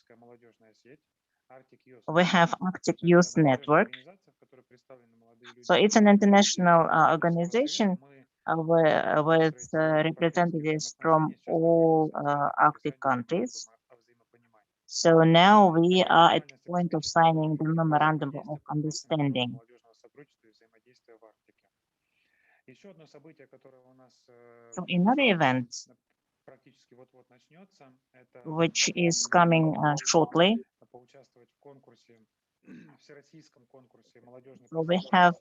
we have Arctic Youth Network. So it's an international organization with representatives from all Arctic countries. So now we are at the point of signing the memorandum of understanding. So another event, which is coming shortly, so we have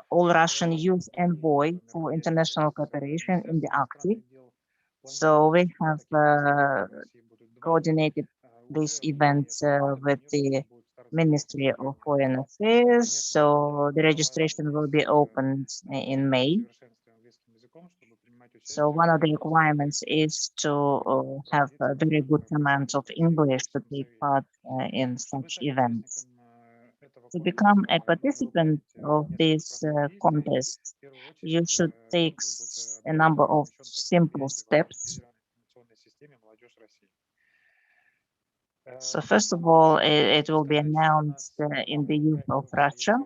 All Russian Youth Envoy for International Cooperation in the Arctic. So we have coordinated this event with the Ministry of Foreign Affairs. So the registration will be opened in May. So one of the requirements is to have a very good command of English to take part in such events. To become a participant of this contest, you should take a number of simple steps. So first of all, it will be announced in the Youth of Russia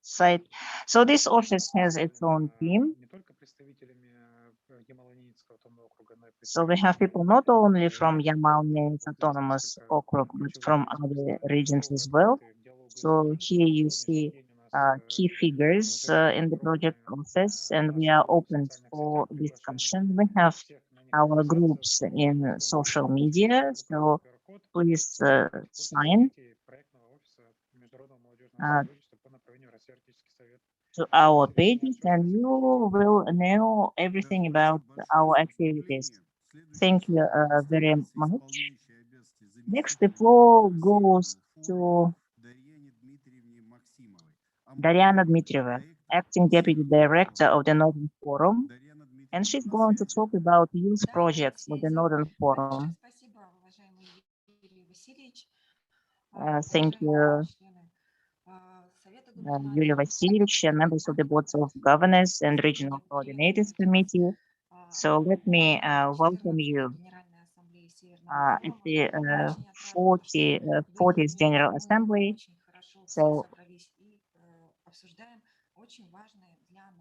site. So this office has its own team. So we have people not only from Yamal-Nenets Autonomous Okrug, but from other regions as well. So here you see key figures in the project office, and we are open for discussion. We have our groups in social media, so please sign to our pages, and you will know everything about our activities. Thank you very much. Next, the floor goes to Dariana Dmitrieva, Acting Deputy Director of the Northern Forum, and she's going to talk about youth projects of the Northern Forum. Thank you, Yulia Vasilievich, and members of the Boards of Governors and Regional Coordinators Committee. So let me welcome you at the 40th General Assembly. So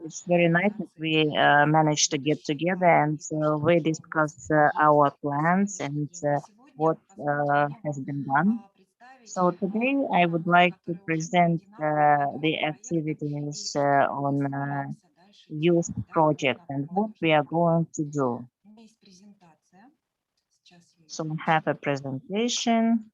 it's very nice that we managed to get together and we discuss our plans and what has been done. So today I would like to present the activities on youth project and what we are going to do. So we have a presentation.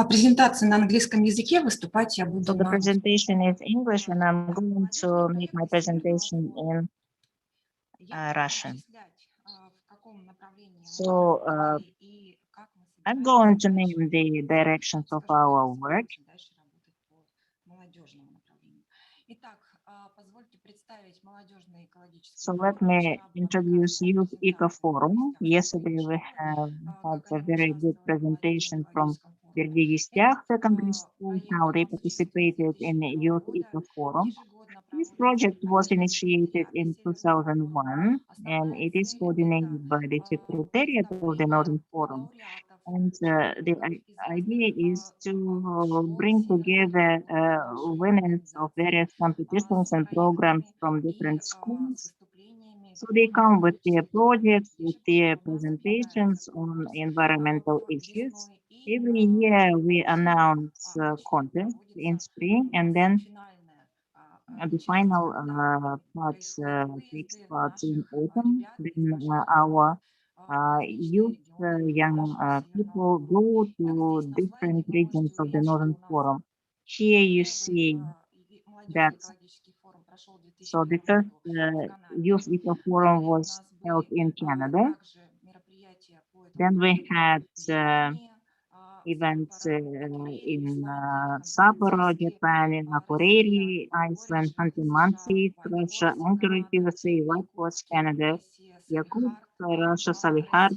Презентация на английском языке, выступать я буду So the presentation is English, and I'm going to make my presentation in Russian. So I'm going to name the directions of our work. So let me introduce Youth Eco Forum. Yesterday we have had a very good presentation from Berdigistia Secondary School, how they participated in the Youth Eco Forum. This project was initiated in 2001, and it is coordinated by the Secretariat of the Northern Forum. And the idea is to bring together winners of various competitions and programs from different schools. So they come with their projects, with their presentations on environmental issues. Every year we announce contests in spring, and then the final parts takes part in autumn. Then our youth, young people go to different regions of the Northern Forum. Here you see that. So the first Youth Eco Forum was held in Canada. Then we had events in Sapporo, Japan, in Akureyri, Iceland, Hunting-Mansi, Russia, Anchorage, USA, Whitehorse, Canada, Yakutsk, Russia, Salihar,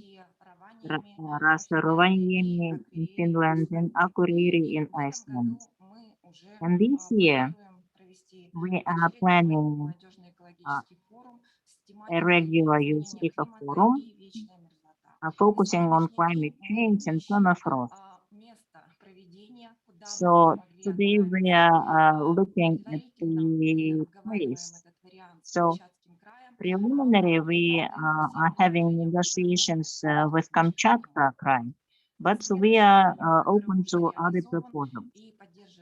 Rasa Rovaniemi in Finland, and Akureyri in Iceland. And this year, we are planning a regular Youth Eco Forum focusing on climate change and permafrost. So today we are looking at the place. So preliminary, we are having negotiations with Kamchatka Krai, but we are open to other proposals.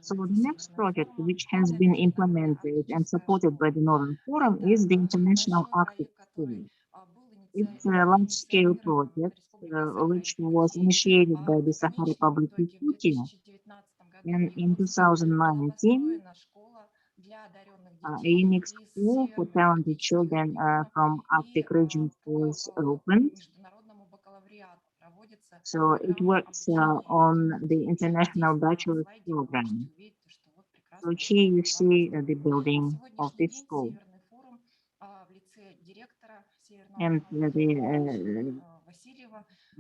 So the next project, which has been implemented and supported by the Northern Forum, is the International Arctic School. It's a large-scale project which was initiated by the Sakha Republic Yakutia. And in 2019, a unique school for talented children from Arctic regions was opened. So it works on the International Bachelor's Program. So here you see the building of this school. And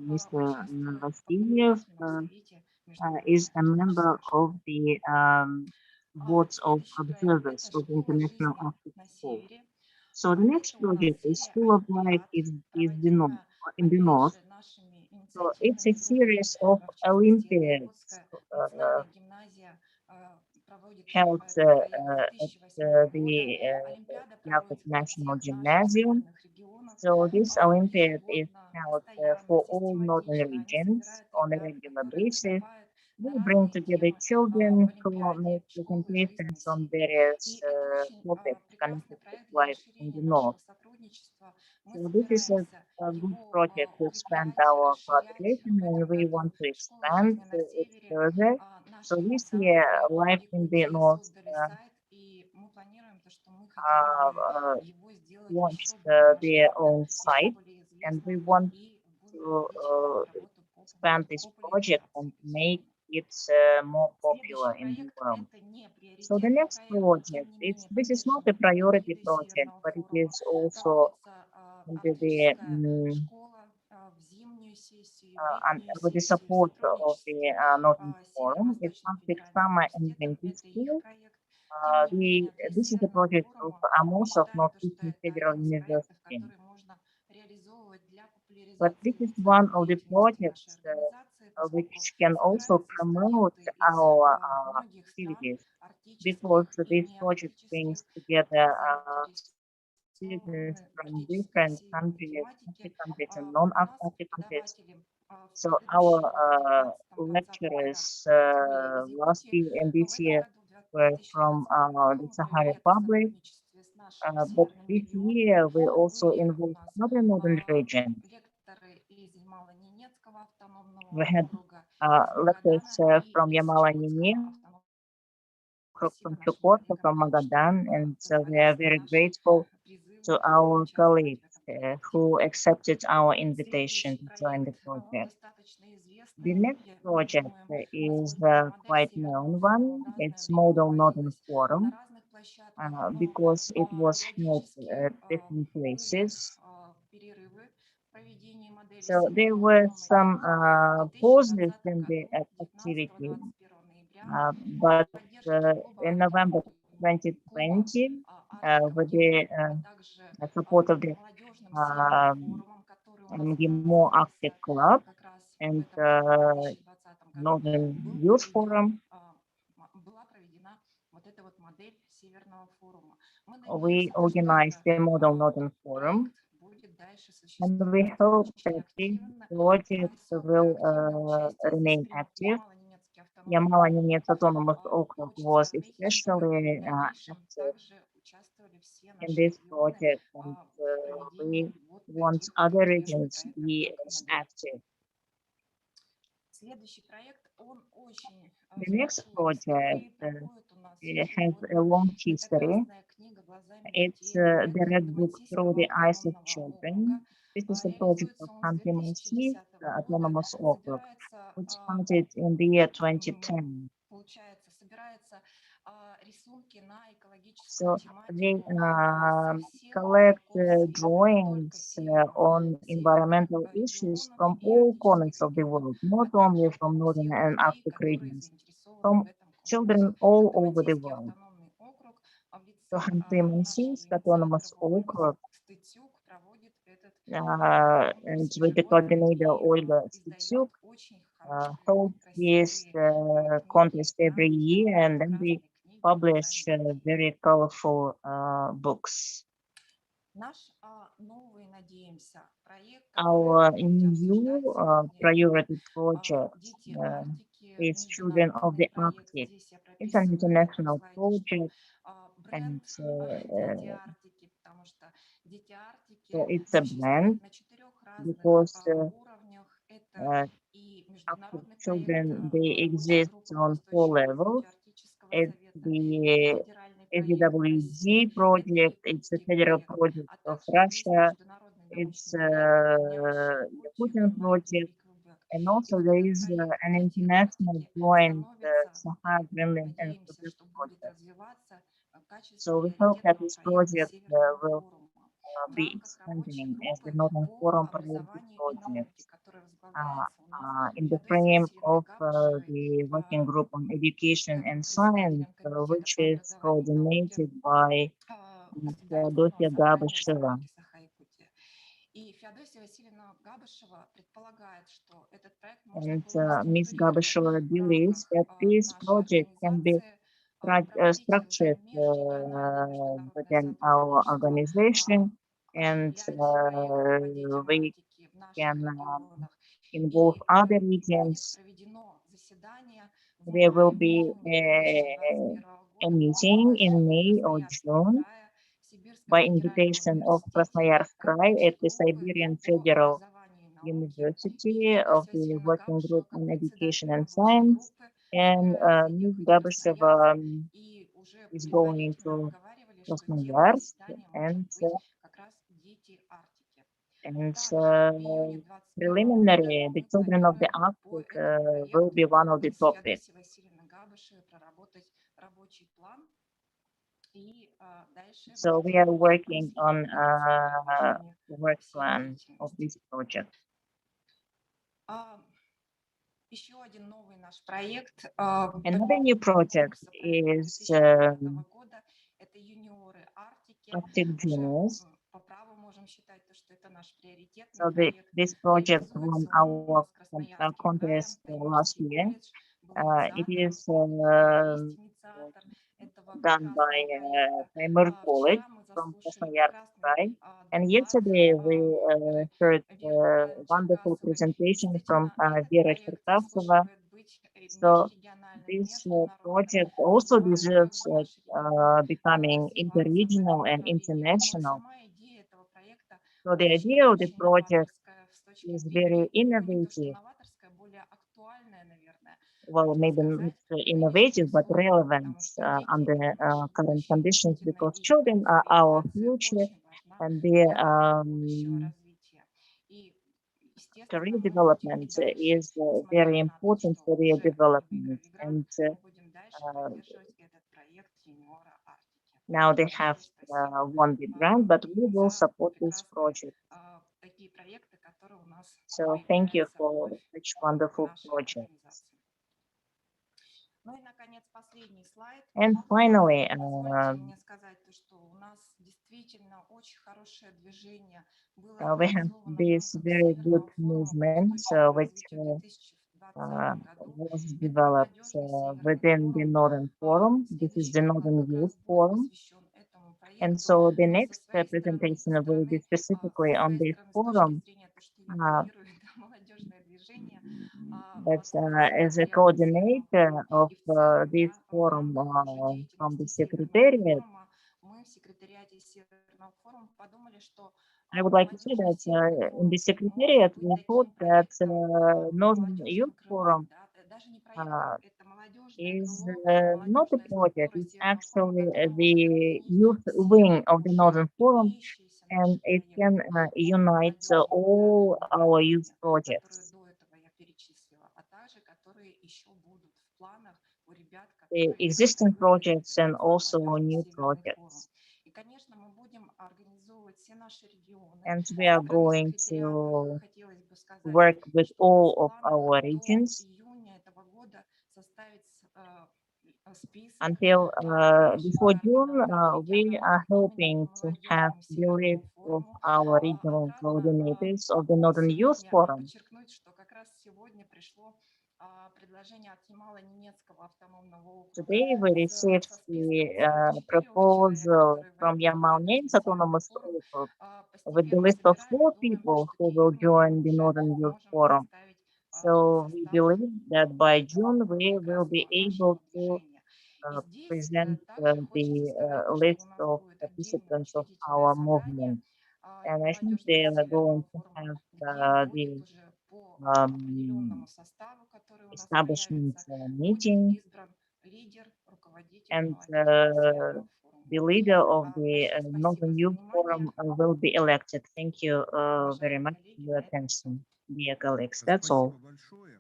Mr. Vasilyev is a member of the boards of observers of the International Arctic School. So the next project is School of Life in the north. So it's a series of Olympiads held at the Yakut National Gymnasium. So this Olympiad is held for all northern regions on a regular basis. We bring together children who make presentations on various topics connected with life in the north. So this is a good project to expand our collaboration, and we want to expand it further. So this year, Life in the North launched their own site, and we want to expand this project and make it more popular in the world. So the next project, this is not a priority project, but it is also under the with the support of the Northern Forum. It's Arctic Summer and Winter School. This is a project of Amos of Northeastern Federal University. But this is one of the projects which can also promote our activities, because this project brings together students from different countries, Arctic countries and non-Arctic countries. So our lecturers last year and this year were from the Sakha Republic, but this year we also involved other northern regions. We had lectures from Yamala-Nenets, from Chukotka, from Magadan, and so we are very grateful to our colleagues who accepted our invitation to join the project. The next project is a quite known one. It's Model Northern Forum, because it was held at different places. So there were some pauses in the activity, but in November 2020, with the support of the MGIMO Arctic Club And в этом 2020 году Northern был Youth проведен, Forum, была проведена вот эта вот модель Северного форума. Мы we надеемся, что organized это the Model Northern Forum, проект будет дальше and we существовать hope очень that this активно. project Высокое will активное участие здесь remain примут active. Ямало-Ненецкий автономный Yamala-Nenets округ. Autonomous Okrug was Хочется отметить, что especially в дальнейшем active также участвовали все in наши this регионы project, and в проведении we вот want таких other успешных regions to проектов, be как as модель. active. Следующий проект, он очень The с next большой project историей, проходит у нас it has a ежегодно. long Это history. «Красная книга глазами It's детей». Проект the Red Book Through Ханты-Мансийского the Eyes of автономного округа. Children. This is a project Реализуется of он с Khanty-Mansi 2010 года. Autonomous Okrug, Собирается, which started in the year 2010. получается, собирается рисунки на экологическую So they тематику со всех collect уголков света, не только drawings on северных environmental issues регионов from и all арктических corners of the регионов, world, а not only также from northern тех and детей, Arctic которые regions, заинтересованы в from этом конкурсе. children all over the Ханты-Мансийский world. автономный округ в So лице нашего Khanty-Mansi's инициатора Autonomous Ольги Okrug, Стыцюк проводит этот and конкурс with the ежегодно coordinator и Olga издает Stitsuk, очень хорошие, holds this красивые книги contest every year, and then they красной книги publish глазами детей. very colorful books. Наш новый, надеемся, проект, Our который вы будете new обсуждать сегодня, priority project «Дети Арктики», is Children of международный the проект. Arctic. Здесь я It's an прописываю на этом international слайде, что project, and бренд «Дети Арктики», потому что «Дети so Арктики» it's a blend существует на 4 разных because уровнях. Это uh, и Arctic международный проект, children, they рабочая exist группа по on four устойчивому levels. развитию Арктического It's совета. Это the федеральный проект России, SDWG это project, it's a якутский federal проект, project а of также есть Russia, международный it's научный проект, объединяющий Якутию, Yakutian Гренландию project, и Квебек. and И also вот there этот is проект an «Дети international Арктики» joint становится, Sahara, и Greenland, and надеемся, Quebec что будет project. развиваться в качестве So we hope that приоритетного this проекта project Северного will форума в be рамках рабочей expanding as the группы Northern по Forum priority образованию и project науке, которая возглавляется у нас in the Феодосией frame Васильевной of Габышевой, the working group on education and science, председателем комитета which по is образованию и науке coordinated by Государственного Feodosia собрания Gabasheva. Республики Саха-Якутия. И Феодосия Васильевна Габышева предполагает, что этот проект можно And было бы Ms. структурировать Gabasheva в believes рамках that this нашей project can be организации, проводить уже structured межрегиональные международные within our сотрудничества, organization, and определять проекты по детям we Арктики в наших can регионах. involve И other будет regions. проведено заседание в There will мае, be июне 2021 a года по meeting in приглашению May or Красноярского June края, Сибирского by федерального invitation of университете Krasnoyarsk Krai рабочей at the группы Siberian по Federal образованию и науке. И University of Феодосия the Васильевна Working Габышева, Group как on Education председатель and рабочей Science. группы, And собирается Ms. ехать в Красноярск. Gabasheva И уже is going предварительно to разговаривали, что темой Krasnoyarsk, заседания может and быть как раз «Дети Арктики». and Также в июне 2021 года preliminary, the мы children of the планируем по Arctic этому will be проекту one of the с topics. Феодосией Васильевной Габышевой проработать рабочий план и дальше So будет we are формироваться working on инициировать продвижение work всей plan of деятельности. this project. Еще один новый наш проект, Another new project конкурса is 2020 года, это юниоры Арктики. Arctic Уже Juniors. по праву можем считать, что это наш приоритетный So проект. this project Реализуется won он у our нас Красноярским краем, contest last Таймырский year. колледж был It инициатором, is есть инициатор этого done by прекрасного проекта. Taimur College Вчера мы from заслушали Krasnoyarsk прекрасный Krai. And доклад yesterday we heard Веры wonderful Черкасовой. presentation from Действительно, этот Vera проект Cherkasova. заслуживает быть So межрегиональным, this международным. project Не also забываем, как deserves наши регионы becoming развиваться в этом interregional and направлении. Я думаю, international. сама идея этого проекта So the idea of the очень project новаторская с точки is very зрения, ну не то что innovative. новаторская, более актуальная, наверное, Well, можно maybe not сказать, в нынешние innovative, but условия, relevant потому что дети under — это наше current будущее, conditions, действительно, because и children are our квалификация future, очень важна and для their их будущего развития. И, career естественно, мы будем и development дальше, is very несмотря на то, important что for their уже они development. выиграли грант, And мы будем дальше uh, поддерживать этот проект юниора Арктики. now they have Большое спасибо won the grant, but we will за support this прекрасные project. такие проекты, которые у нас So thank you появляются for вновь such в wonderful нашей projects. организации. Ну и, наконец, последний слайд. And finally, Позвольте мне сказать, что у нас действительно очень хорошее движение было we have организовано в this рамках very good Северного форума movement устойчивого which развития в 2020 году. was Это developed молодежный Северный within the форум. Northern Forum. This is Следующий the доклад Northern как раз Youth будет Forum. посвящен этому And проекту. so the Но со next своей стороны, presentation will be specifically со on своей this стороны, с точки forum. зрения того, что я курирую это молодежное движение, But вопросы as a порядка coordinator Северного of форума и в целом, this да, в forum рамках уже from the деятельности Северного Secretariat, форума мы в секретариате Северного форума подумали, что I would like to say молодежный that Северный in the форум Secretariat, может быть we thought таким that проектом Northern Youth молодежным крылом, Forum да, даже не проектом, это молодежное is крыло, not a молодежная project, структура it's Северного форума, actually которая может the объединить youth все wing of the уже Northern Forum, имеющиеся and наши it проекты, can unite молодежные, all да, our youth направления, которые projects. до этого я перечислила, а также которые еще будут в планах у ребят, The которые existing выбрали projects and also молодежный new Северный форум. projects. И, конечно, мы будем организовывать все наши регионы. And we Со are стороны going секретариата to хотелось бы сказать, work with что у нас all в of планах our до regions июня этого года составить список until наших before June. We региональных are именно hoping по to have молодежному the list Северному of форуму. our regional Отрадно coordinators of the Northern Youth сегодня Forum. подчеркнуть, что как раз сегодня пришло предложение от Ямало-Ненецкого автономного округа Today we received со the списком 34 человек, proposal которые from войдут в молодежный Yamal-Nenets Северный Autonomous форум. Okrug with the Постепенно list of собираем и 4 думаем, people что к who will июню мы join the уже Northern Youth можем Forum. представить So we состав believe that by June we will be прекрасного able нашего to движения. И здесь present также хочется the сказать, что list у нас of будет отдельное participants of учредительное our собрание movement. And I think they молодежного are going Северного to форума, have где будет the уже по um, определенному составу, который у нас establishment появится, будет meeting, избран лидер, руководитель and молодежного Северного форума. the leader of the Большое спасибо Northern за Youth внимание, Forum will be elected. Thank you very уважаемые much коллеги. for your На этом все. attention, dear colleagues. That's all. Спасибо большое.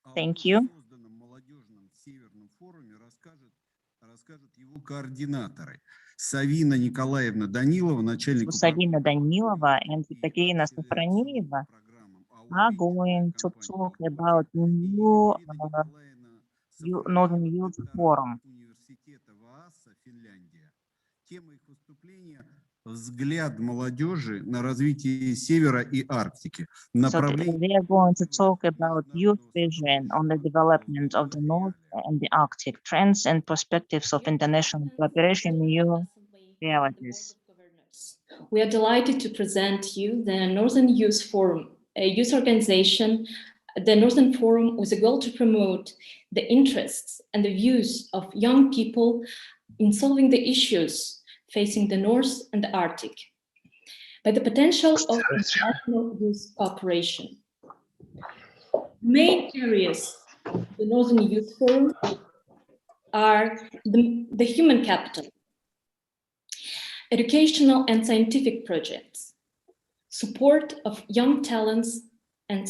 О Thank you. созданном молодежном Северном форуме расскажут его координаторы. Савина Николаевна Данилова, начальник Savina Danilova управления and и Ekaterina акселерационным Safronieva программам are АО going to компания talk «Якутия» about и new Екатерина Николаевна Northern Сафрониева, Youth докторант Forum. университета ВААСа, Финляндия. Тема их выступления «Взгляд молодежи на развитие Севера и Арктики». So they are going to talk about youth vision on the development of the North and the Arctic, trends and perspectives of international cooperation in new realities. We are delighted to present you the Northern Youth Forum, a youth organization, the Northern Forum with a goal to promote the interests and the views of young people in solving the issues facing the North and the Arctic by the potential of international youth cooperation. Main areas of the Northern Youth Forum are the human capital, educational and scientific projects, support of young talents and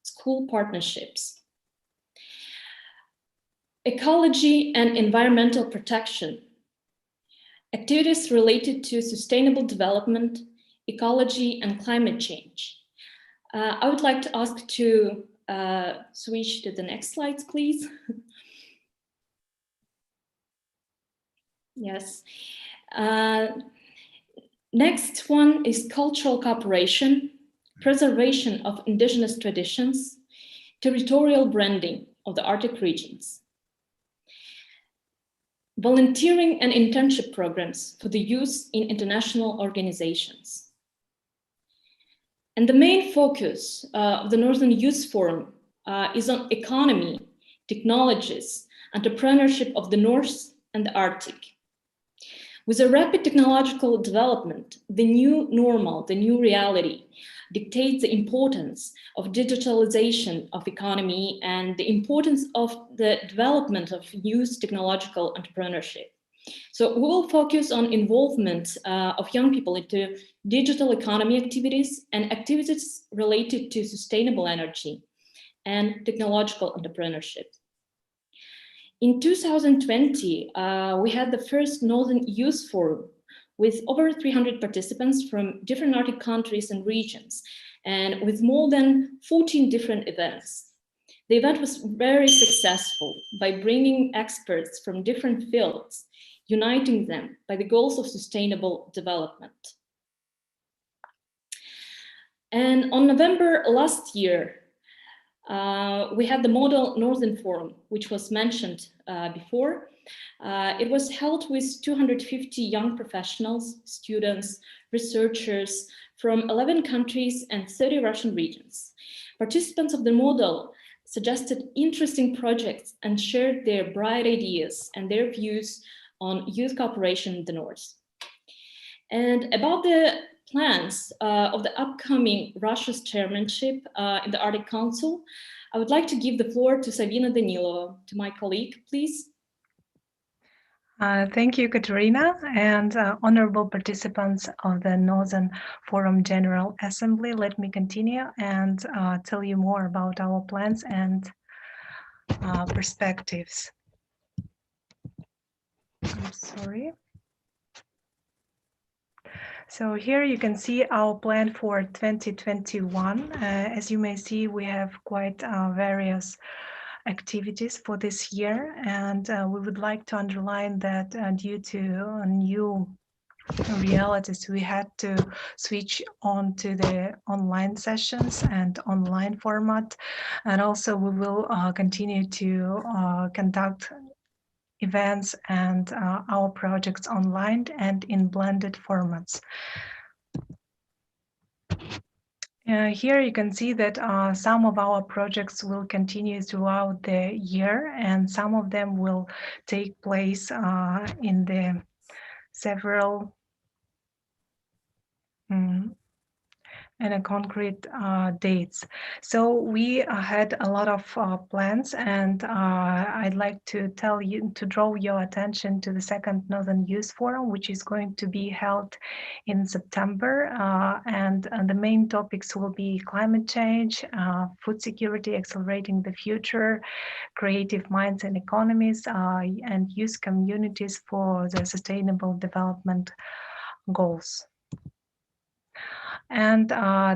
school partnerships, ecology and environmental protection, activities related to sustainable development, ecology and climate change. I would like to ask to switch to the next slides, please. Yes. Next one is cultural cooperation, preservation of indigenous traditions, territorial branding of the Arctic regions, volunteering and internship programs for the youth in international organizations. And the main focus of the Northern Youth Forum is on economy, technologies, entrepreneurship of the North and the Arctic. With a rapid technological development, the new normal, the new reality, dictates the importance of digitalization of economy and the importance of the development of youth technological entrepreneurship. So we will focus on involvement of young people into digital economy activities and activities related to sustainable energy and technological entrepreneurship. In 2020, we had the first Northern Youth Forum with over 300 participants from different Arctic countries and regions, and with more than 14 different events. The event was very successful by bringing experts from different fields, uniting them by the goals of sustainable development. And on November last year, we had the Model Northern Forum, which was mentioned before. It was held with 250 young professionals, students, researchers from 11 countries and 30 Russian regions. Participants of the model suggested interesting projects and shared their bright ideas and their views on youth cooperation in the North. And about the plans of the upcoming Russia's chairmanship in the Arctic Council, I would like to give the floor to Sabina Danilova, to my colleague, please. Thank you, Katerina, and honorable participants of the Northern Forum General Assembly. Let me continue and tell you more about our plans and perspectives. I'm sorry. So here you can see our plan for 2021. As you may see, we have quite various activities for this year, and we would like to underline that due to new realities, we had to switch on to the online sessions and online format, and also we will continue to conduct events and our projects online and in blended formats. Here you can see that some of our projects will continue throughout the year, and some of them will take place in the several and a concrete dates. So we had a lot of plans, and I'd like to draw your attention to the second Northern Youth Forum, which is going to be held in September. And the main topics will be climate change, food security, accelerating the future, creative minds and economies, and youth communities for the sustainable development goals. And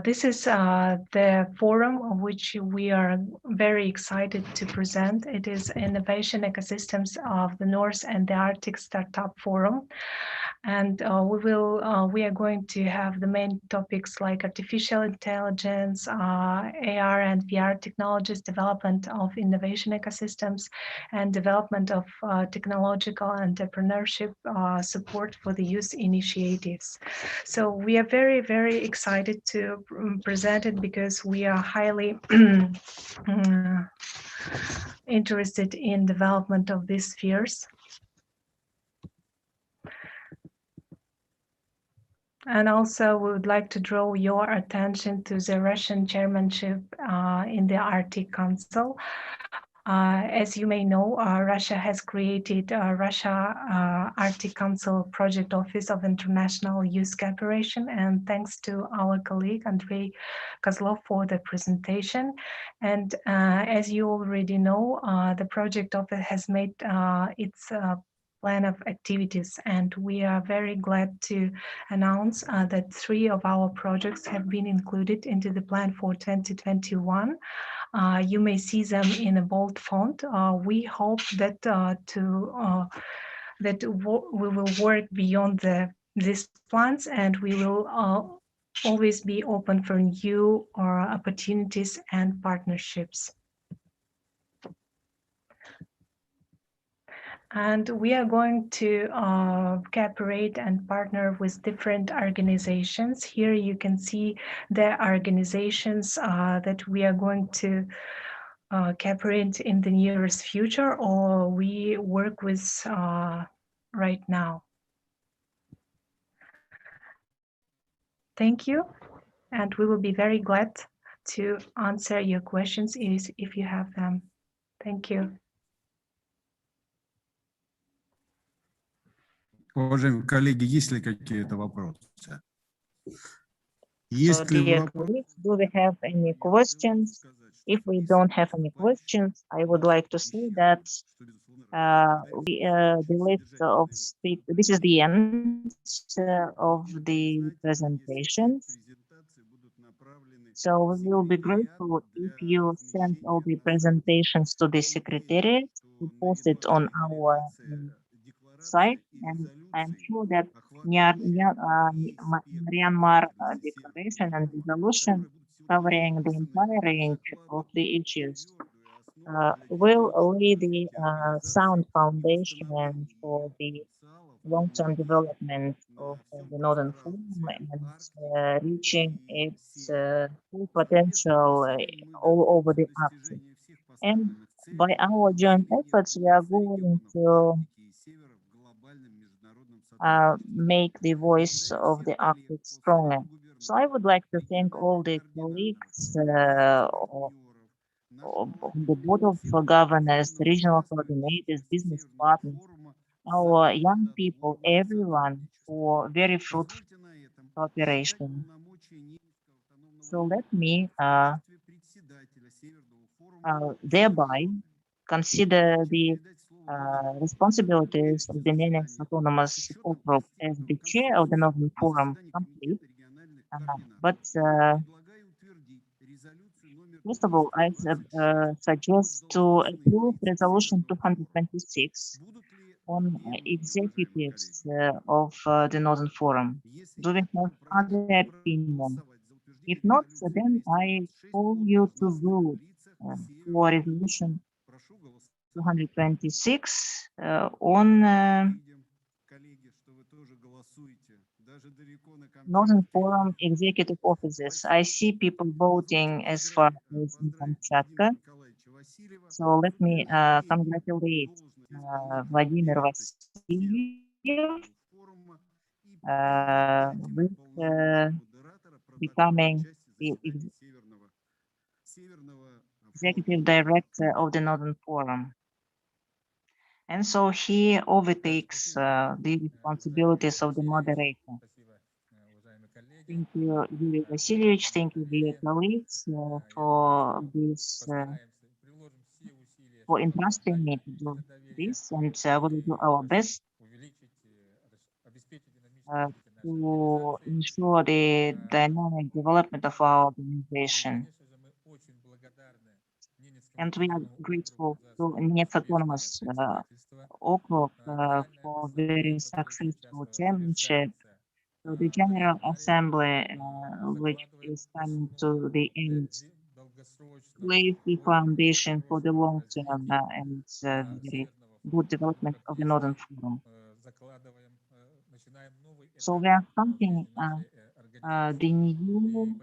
this is the forum of which we are very excited to present. It is Innovation Ecosystems of the North and the Arctic Startup Forum. And we are going to have the main topics like artificial intelligence, AR and VR technologies, development of innovation ecosystems, and development of technological entrepreneurship support for the youth initiatives. So we are very, very excited to present it because we are highly interested in development of these spheres. And also, we would like to draw your attention to the Russian chairmanship in the Arctic Council. As you may know, Russia has created Russia Arctic Council Project Office of International Youth Cooperation, and thanks to our colleague Andrei Kozlov for the presentation. And as you already know, the project office has made its plan of activities, and we are very glad to announce that 3 of our projects have been included into the plan for 2021. You may see them in a bold font. We hope that we will work beyond these plans, and we will always be open for new opportunities and partnerships. And we are going to cooperate and partner with different organizations. Here you can see the organizations that we are going to cooperate in the nearest future, or we work with right now. Thank you, and we will be very glad to answer your questions if you have them. Thank you. Уважаемые коллеги, есть ли какие-то вопросы? So, dear colleagues, do we have any questions? If we don't have any questions, I would like to say that the list of speakers, this is the end of the presentations. So we will be grateful if you send all the presentations to the secretariat to post it on our site, and I'm sure that Myanmar declaration and resolution covering the entire range of the issues will lay the sound foundation for the long-term development of the Northern Forum and reaching its full potential all over the Arctic. And by our joint efforts, we are going to make the voice of the Arctic stronger. So I would like to thank all the colleagues of the Board of Governors, regional coordinators, business partners, our young people, everyone, for very fruitful cooperation. So let me thereby consider the responsibilities of the Nenets Autonomous Okrug as the chair of the Northern Forum complete. But first of all, I suggest to approve Resolution 226 on executives of the Northern Forum. Do we have other opinion? If not, then I call you to vote for Resolution 226 on Northern Forum executive offices. I see people voting as far as Untitled Chapter. So let me congratulate Vladimir Vassiliev with becoming the executive director of the Northern Forum. And so he overtakes the responsibilities of the moderator. Thank you, Yuri Vasilievich. Thank you, dear colleagues, for this, for entrusting me to do this, and we will do our best to ensure the dynamic development of our organization. And we are grateful to Nenets Autonomous Okrug for very successful chairmanship, to the General Assembly, which is coming to the end, lays the foundation for the long-term and very good development of the Northern Forum. So we are starting the new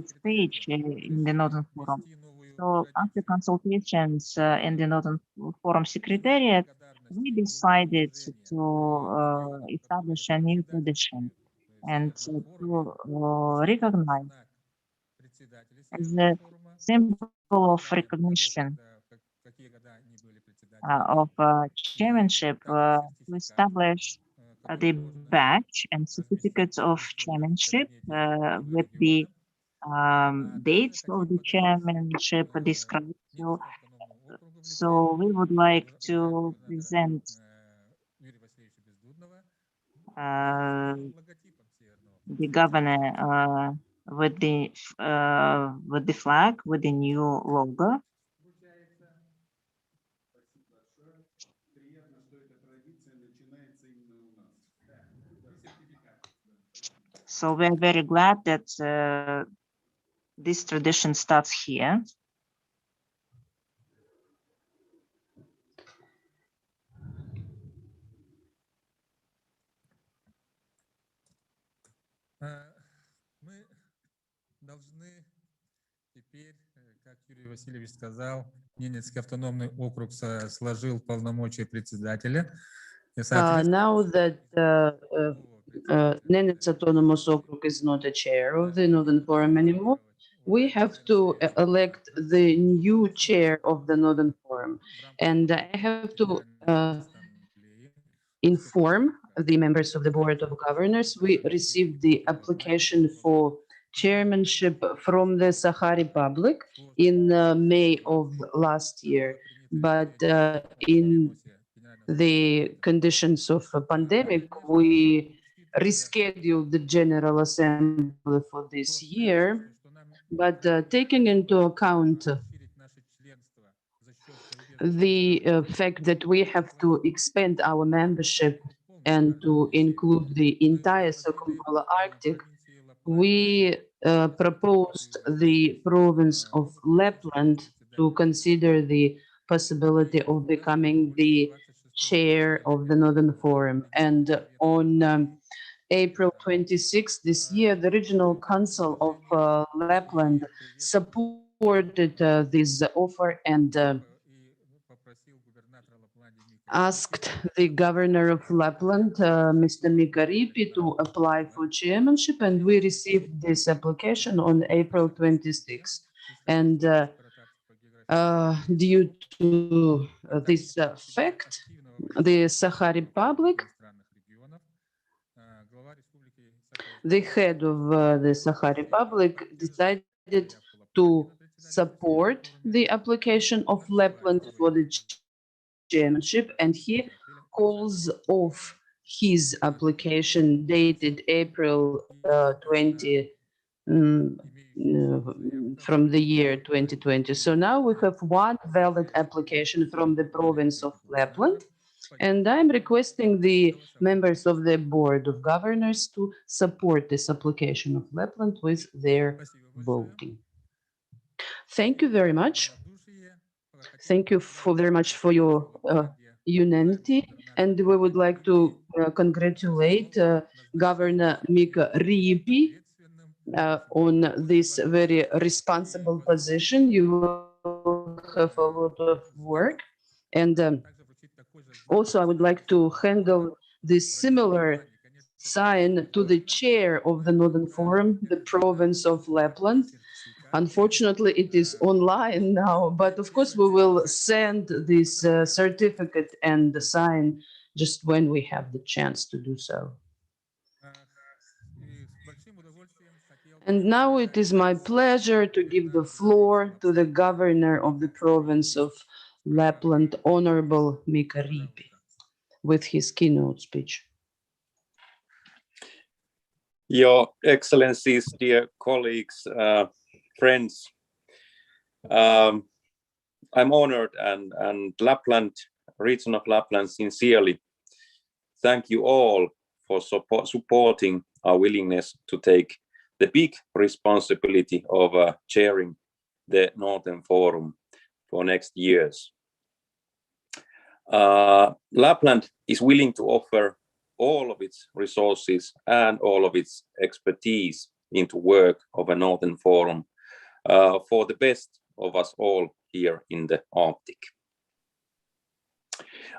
stage in the Northern Forum. So after consultations in the Northern Forum Secretariat, we decided to establish a new tradition and to recognize as a symbol of recognition of chairmanship to establish the badge and certificates of chairmanship with the dates of the chairmanship described. So we would like to present the governor with the flag with the new logo. So we're very glad that this tradition starts here. Мы должны теперь, как Юрий Васильевич сказал, Ненецкий автономный округ сложил полномочия председателя. Now that Nenets Autonomous Okrug is not a chair of the Northern Forum anymore, we have to elect the new chair of the Northern Forum. And I have to inform the members of the Board of Governors, we received the application for chairmanship from the Sakha Republic in May of last year. But in the conditions of a pandemic, we rescheduled the General Assembly for this year, but taking into account the fact that we have to expand our membership and to include the entire circumpolar Arctic, we proposed the province of Lapland to consider the possibility of becoming the chair of the Northern Forum. And on April 26th this year, the Regional Council of Lapland supported this offer and asked the governor of Lapland, Mr. Mikaripi, to apply for chairmanship, and we received this application on April 26th. And due to this fact, the Sakha Republic, the head of the Sakha Republic decided to support the application of Lapland for the chairmanship, and he calls off his application dated April 20 from the year 2020. So now we have one valid application from the province of Lapland, and I'm requesting the members of the Board of Governors to support this application of Lapland with their voting. Thank you very much. Thank you very much for your unanimity, and we would like to congratulate Governor Mika Riipi on this very responsible position. You will have a lot of work, and also I would like to handle this similar sign to the chair of the Northern Forum, the province of Lapland. Unfortunately, it is online now, but of course we will send this certificate and the sign just when we have the chance to do so. And now it is my pleasure to give the floor to the governor of the province of Lapland, Honorable Mika Riipi, with his keynote speech. Your Excellencies, dear colleagues, friends, I'm honored and Lapland, region of Lapland, sincerely thank you all for supporting our willingness to take the big responsibility of chairing the Northern Forum for next years. Lapland is willing to offer all of its resources and all of its expertise into work of a Northern Forum for the best of us all here in the Arctic.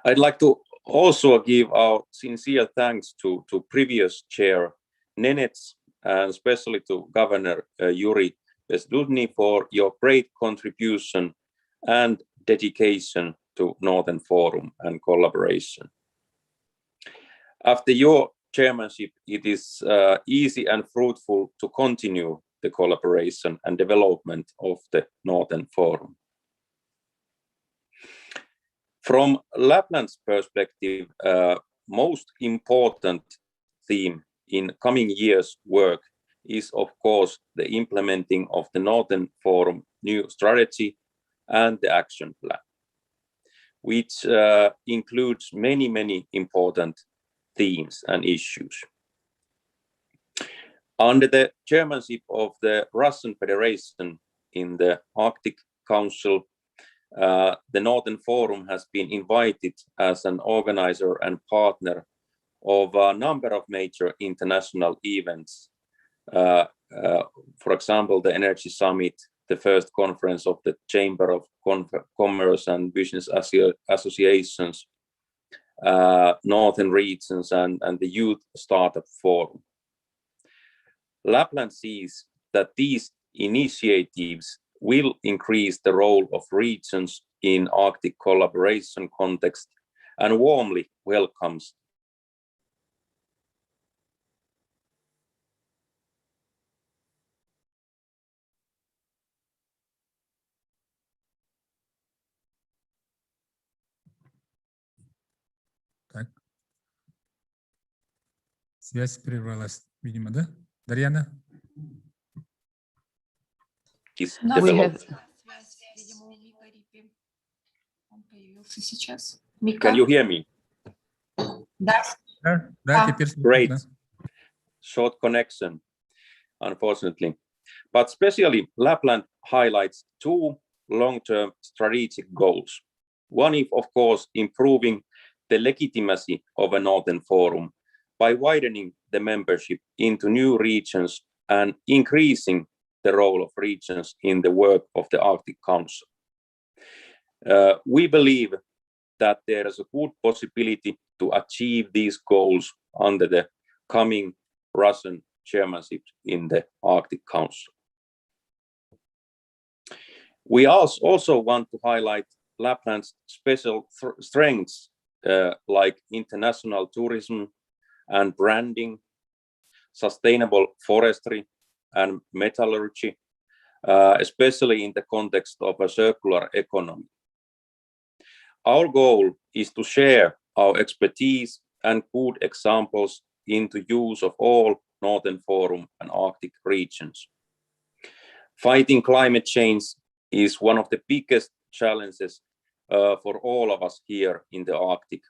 I'd like to also give our sincere thanks to previous chair Nenets, and especially to Governor Yuri Vesdudny for your great contribution and dedication to Northern Forum and collaboration. After your chairmanship, it is easy and fruitful to continue the collaboration and development of the Northern Forum. From Lapland's perspective, most important theme in coming years' work is, of course, the implementing of the Northern Forum new strategy and the action plan, which includes many, many important themes and issues. Under the chairmanship of the Russian Federation in the Arctic Council, the Northern Forum has been invited as an organizer and partner of a number of major international events. For example, the Energy Summit, the first conference of the Chamber of Commerce and Business Associations, Northern Regions, and the Youth Startup Forum. Lapland sees that these initiatives will increase the role of regions in Arctic collaboration context and warmly welcomes Связь прервалась, видимо, да? Дарьяна? Is У нас We have developed. связь, видимо, у Мика Рипи. Он появился сейчас. Мика? Can you hear me? Да. Да, Да. теперь Great. слышно. Short connection, unfortunately. But especially Lapland highlights two long-term strategic goals. One is, of course, improving the legitimacy of a Northern Forum by widening the membership into new regions and increasing the role of regions in the work of the Arctic Council. We believe that there is a good possibility to achieve these goals under the coming Russian chairmanship in the Arctic Council. We also want to highlight Lapland's special strengths like international tourism and branding, sustainable forestry and metallurgy, especially in the context of a circular economy. Our goal is to share our expertise and good examples into use of all Northern Forum and Arctic regions. Fighting climate change is one of the biggest challenges for all of us here in the Arctic.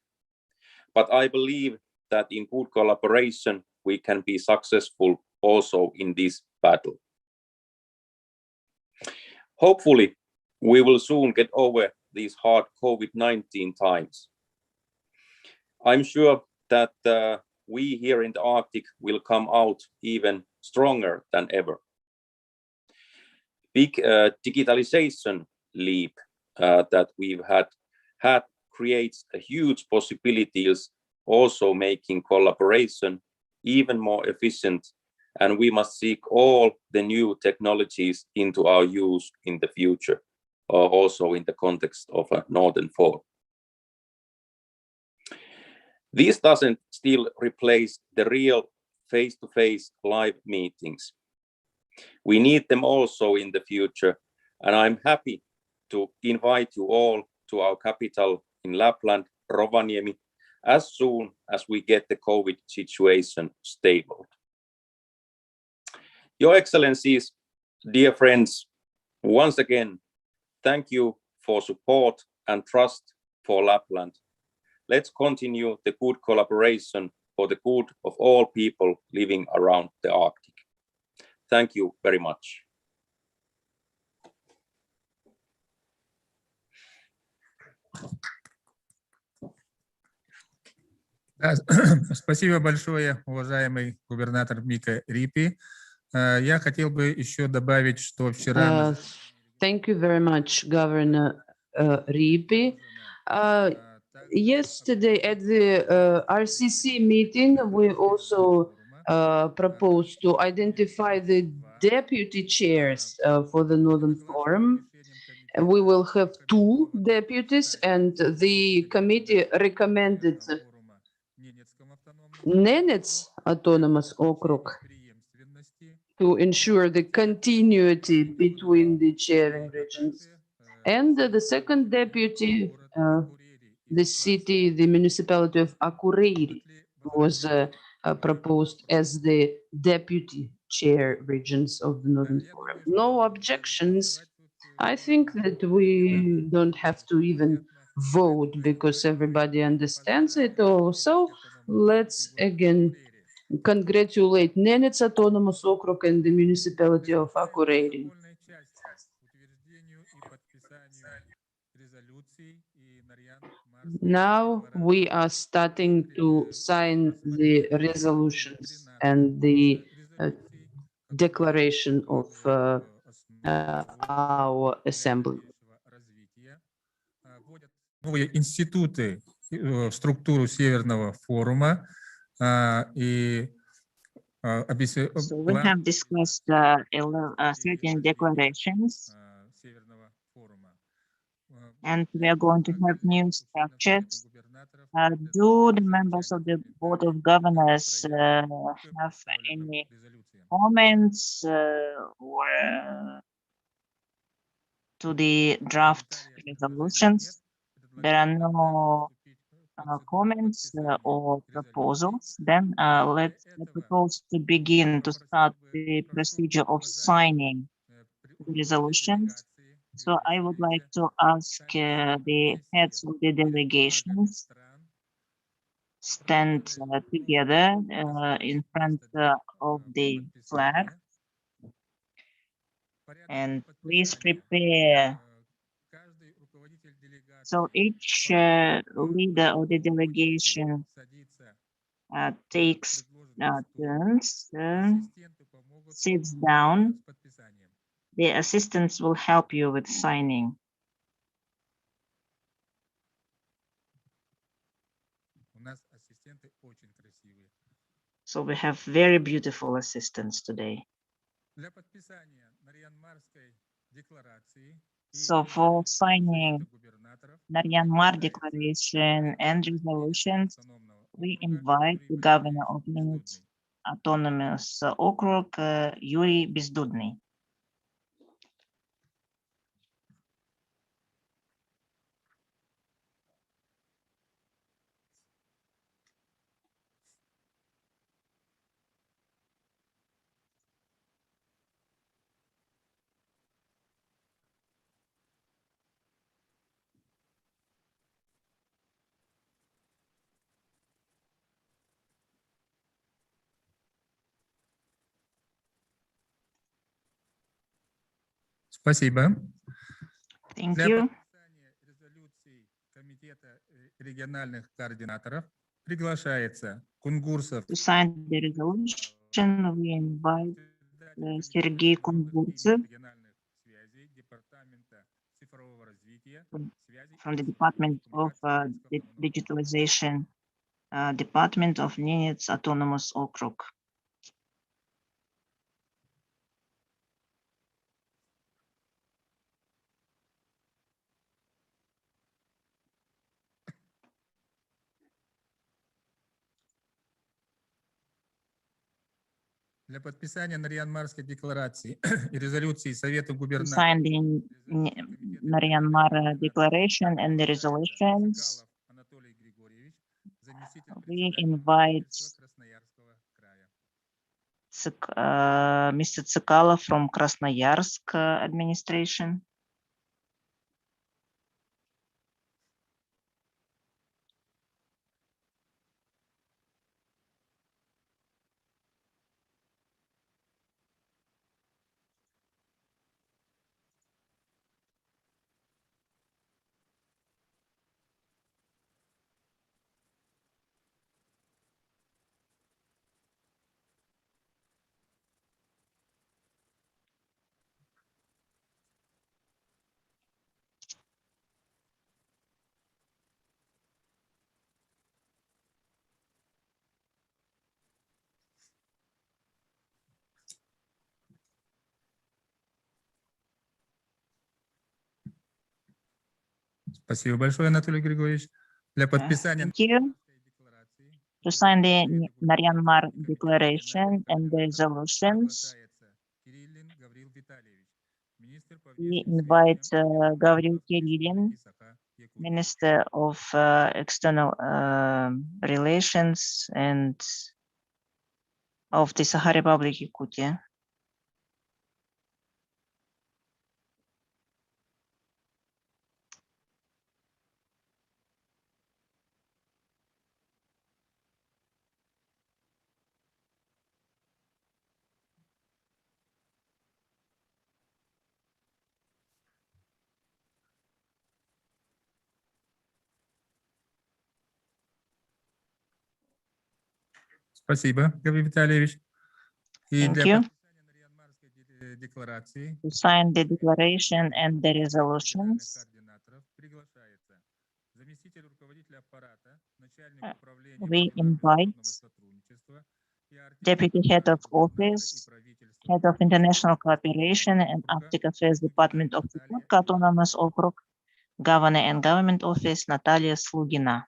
But I believe that in good collaboration, we can be successful also in this battle. Hopefully, we will soon get over these hard COVID-19 times. I'm sure that we here in the Arctic will come out even stronger than ever. Big digitalization leap that we've had creates a huge possibilities, also making collaboration even more efficient, and we must seek all the new technologies into our use in the future, also in the context of a Northern Forum. This doesn't still replace the real face-to-face live meetings. We need them also in the future, and I'm happy to invite you all to our capital in Lapland, Rovaniemi, as soon as we get the COVID situation stable. Your Excellencies, dear friends, once again, thank you for support and trust for Lapland. Let's continue the good collaboration for the good of all people living around the Arctic. Thank you very much. Да, спасибо большое, уважаемый губернатор Мика Рипи. Я хотел бы еще добавить, что вчера... Thank you very much, Governor Ripi. Yesterday at the RCC meeting, we also proposed to identify the deputy chairs for the Northern Forum. We will have 2 deputies, and the committee recommended Nenets Autonomous Okrug to ensure the continuity between the chairing regions. And the second deputy, the municipality of Akureyri, was proposed as the deputy chair regions of the Northern Forum. No objections. I think that we don't have to even vote because everybody understands it all. So let's again congratulate Nenets Autonomous Okrug and the municipality of Akureyri. Now we are starting to sign the resolutions and the declaration of our assembly. Новые институты в структуру Северного форума и So we have discussed 13 declarations, and we are going to have new structures. Do the members of the Board of Governors have any comments or to the draft resolutions? There are no comments or proposals, then I propose to begin to start the procedure of signing the resolutions. So I would like to ask the heads of the delegations stand together in front of the flag, and please prepare. So each leader of the delegation takes turns, sits down. The assistants will help you with signing. So we have very beautiful assistants today. So for signing Naryan-Mar Declaration and resolutions, we invite the governor of Ninets Autonomous Okrug, Yuri Бездудный. Спасибо. Thank Для you. подписания резолюций Комитета региональных координаторов приглашается Кунгурсов. To sign the resolution, we invite Сергей Кунгурцев from the Department of Digitalization Department of Ninets Autonomous Okrug. Для подписания Нарьян-Марской декларации и резолюции Совета To губернаторов sign the Naryan-Mar Declaration and the resolutions, Анатолий Григорьевич, заместитель we председателя invite Красноярского края. Mr. Tsykalo from Krasnoyarsk administration. Спасибо большое, Анатолий Григорьевич. Для подписания Thank you. декларации To sign the Naryan-Mar Declaration and the resolutions, Кириллин Гаврил Витальевич, министр по we внешним invite связям Gavril Kirillin, и Саха-Якутии. Minister of External Relations and of the Sakha Republic Yakutia. Спасибо, Гаврил Витальевич. И Thank для you. подписания Нарьян-Марской декларации To sign the declaration and the resolutions, координаторов приглашается заместитель руководителя аппарата, начальник управления по we делам invite международного сотрудничества и Deputy Head of Office, Head of International Cooperation and Arctic Affairs Department of the Autonomous Okrug, Governor and Government Office Natalia Slugina.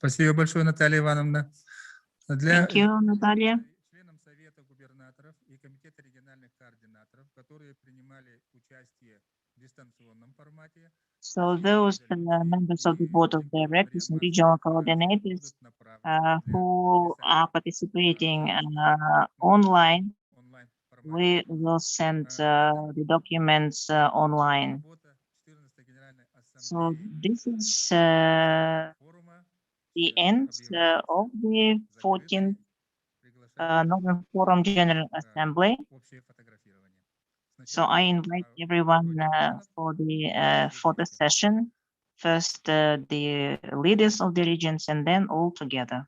Спасибо большое, Наталья Ивановна. Для Thank you, Natalia. членам Совета губернаторов и Комитета региональных координаторов, которые принимали участие в дистанционном формате, So those members of the board of directors and regional coordinators who are participating online, we will send the documents online. So this is the end of the 14th Northern Forum General Assembly. So I invite everyone for the photo session. First, the leaders of the regions, and then all together.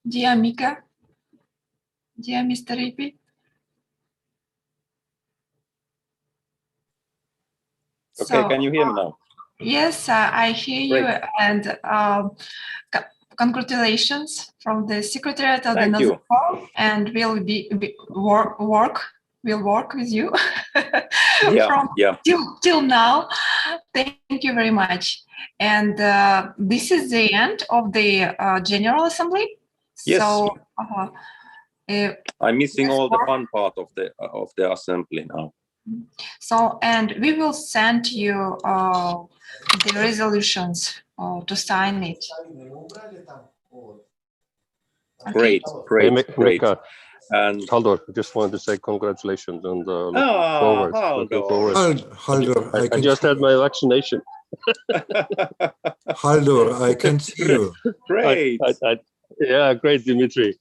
Dear Mika, dear Mr. Rippy. Okay, can you hear me now? Yes, I hear you, Great. and congratulations from the Secretariat of the Thank Northern you. Forum, and we'll work with you Yeah, from yeah. till now. Thank you very much. And this is the end of the General Assembly. Yes. So, I'm missing all the fun part of the assembly now. So, and we will send you the resolutions to sign it. Great, great, great. Mika, And Haldor, I just wanted to say congratulations and looking forward. Haldor, I just had my vaccination. Haldor, I can see you. Great. Yeah, great, Dimitri.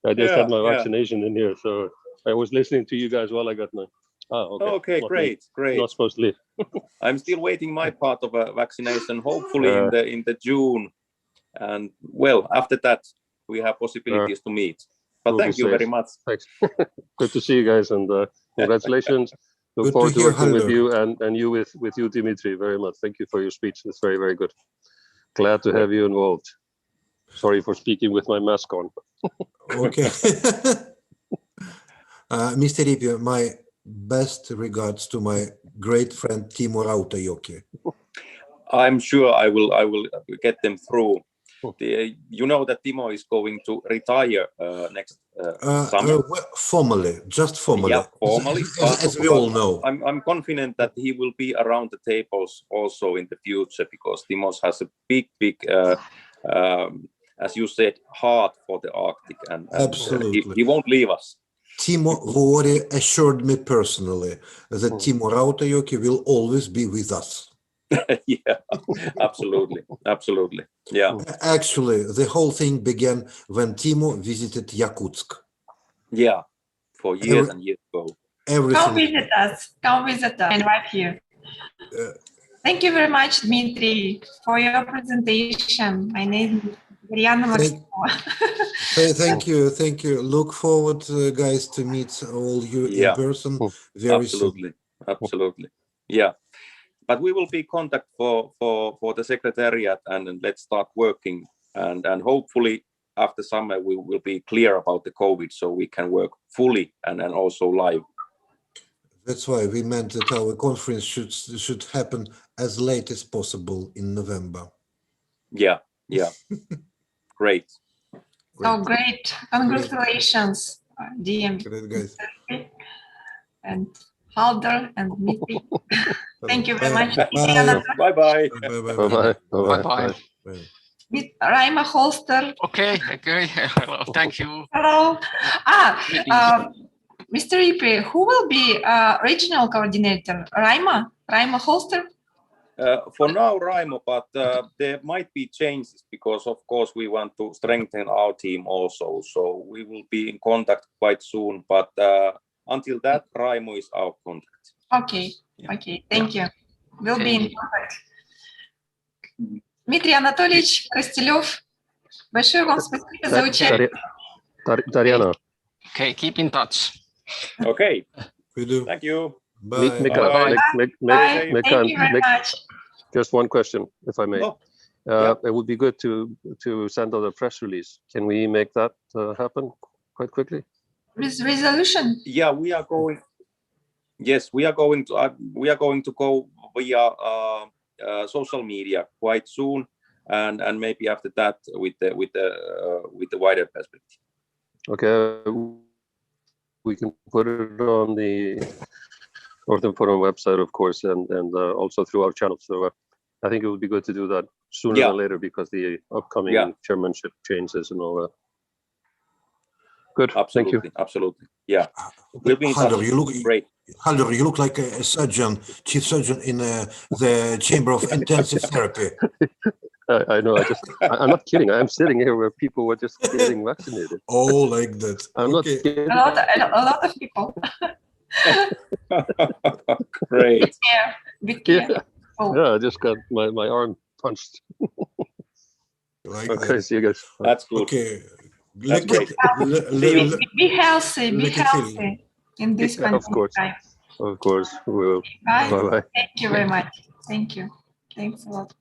I just had my Yeah. vaccination in here, so I was listening to you guys while I got mine. Oh, Okay, great. Not supposed to leave. I'm still waiting my part of a vaccination, hopefully in the June. And well, after that, we have possibilities to meet. But We'll thank be you safe. very much. Thanks. Good to see you guys, and congratulations. Look Good to forward to hear, working with Haldor. you and you with you, Dimitri, very much. Thank you for your speech. It's very, very good. Glad to have you involved. Sorry for speaking with my mask on. Okay. Mr. Ripi, my best regards to my great friend Timo Rautajoki. I'm sure I will get them through. You know that Timo is going to retire next summer. Well, formally, just formally. Yeah, formally. As we all know. I'm confident that he will be around the tables also in the future, because Timo has a big, as you said, heart for the Arctic, and Absolutely. he won't leave us. Timo already assured me personally that Timo Rautajoki will always be with us. Yeah, absolutely. Yeah. Actually, the whole thing began when Timo visited Yakutsk. Yeah, for years and years ago. Come visit us. And right here. Thank you very much, Dmitry, for your presentation. My name is Mariana Maximova. Thank you. Look forward, guys, to meet all you in person very soon. Absolutely. Yeah. But we will be in contact for the secretariat, and let's start working. And hopefully after summer we will be clear about the COVID, so we can work fully and also live. That's why we meant that our conference should happen as late as possible in November. Yeah. Great. So great. Congratulations, DM. Great, guys. And Haldor and Dmitry. Thank you very much. Bye-bye. Bye-bye. Raima Holster. Okay. Hello, thank you. Hello. Mr. Ripi, who will be regional coordinator? Raima Holster? For now, Raimo, but there might be changes, because of course we want to strengthen our team also. So we will be in contact quite soon. But until that, Raimo is our contact. Okay. Thank you. We'll be in contact. Дмитрий Анатольевич Костелев, большое вам спасибо за участие. Tariana. Okay, keep in touch. Okay. We do. Thank you. Bye. Thank you very much. Just one question, if I may. It would be good to send out a press release. Can we make that happen quite quickly? With resolution? Yeah, we are going. Yes, we are going to go via social media quite soon, and maybe after that with the wider perspective. Okay, we can put it on the Northern Forum website, of course, and also through our channel. So I think it would be good to do that sooner than later, because the upcoming chairmanship changes and all that. Good. Absolutely. Thank you. Absolutely. Yeah. We'll be in touch. Haldor, you look like a surgeon, chief surgeon in the Chamber of Intensive Therapy. I know. I'm not kidding. I'm sitting here where people were just getting vaccinated. Oh, like that. I'm not kidding. A lot of people. Great. Be careful. Yeah, I just got my arm punched. Okay, see you guys. That's good. Okay. Be healthy. Be healthy in this pandemic time. Of course. We will. Bye. Bye-bye. Thank you very much. Thank you. Thanks a lot.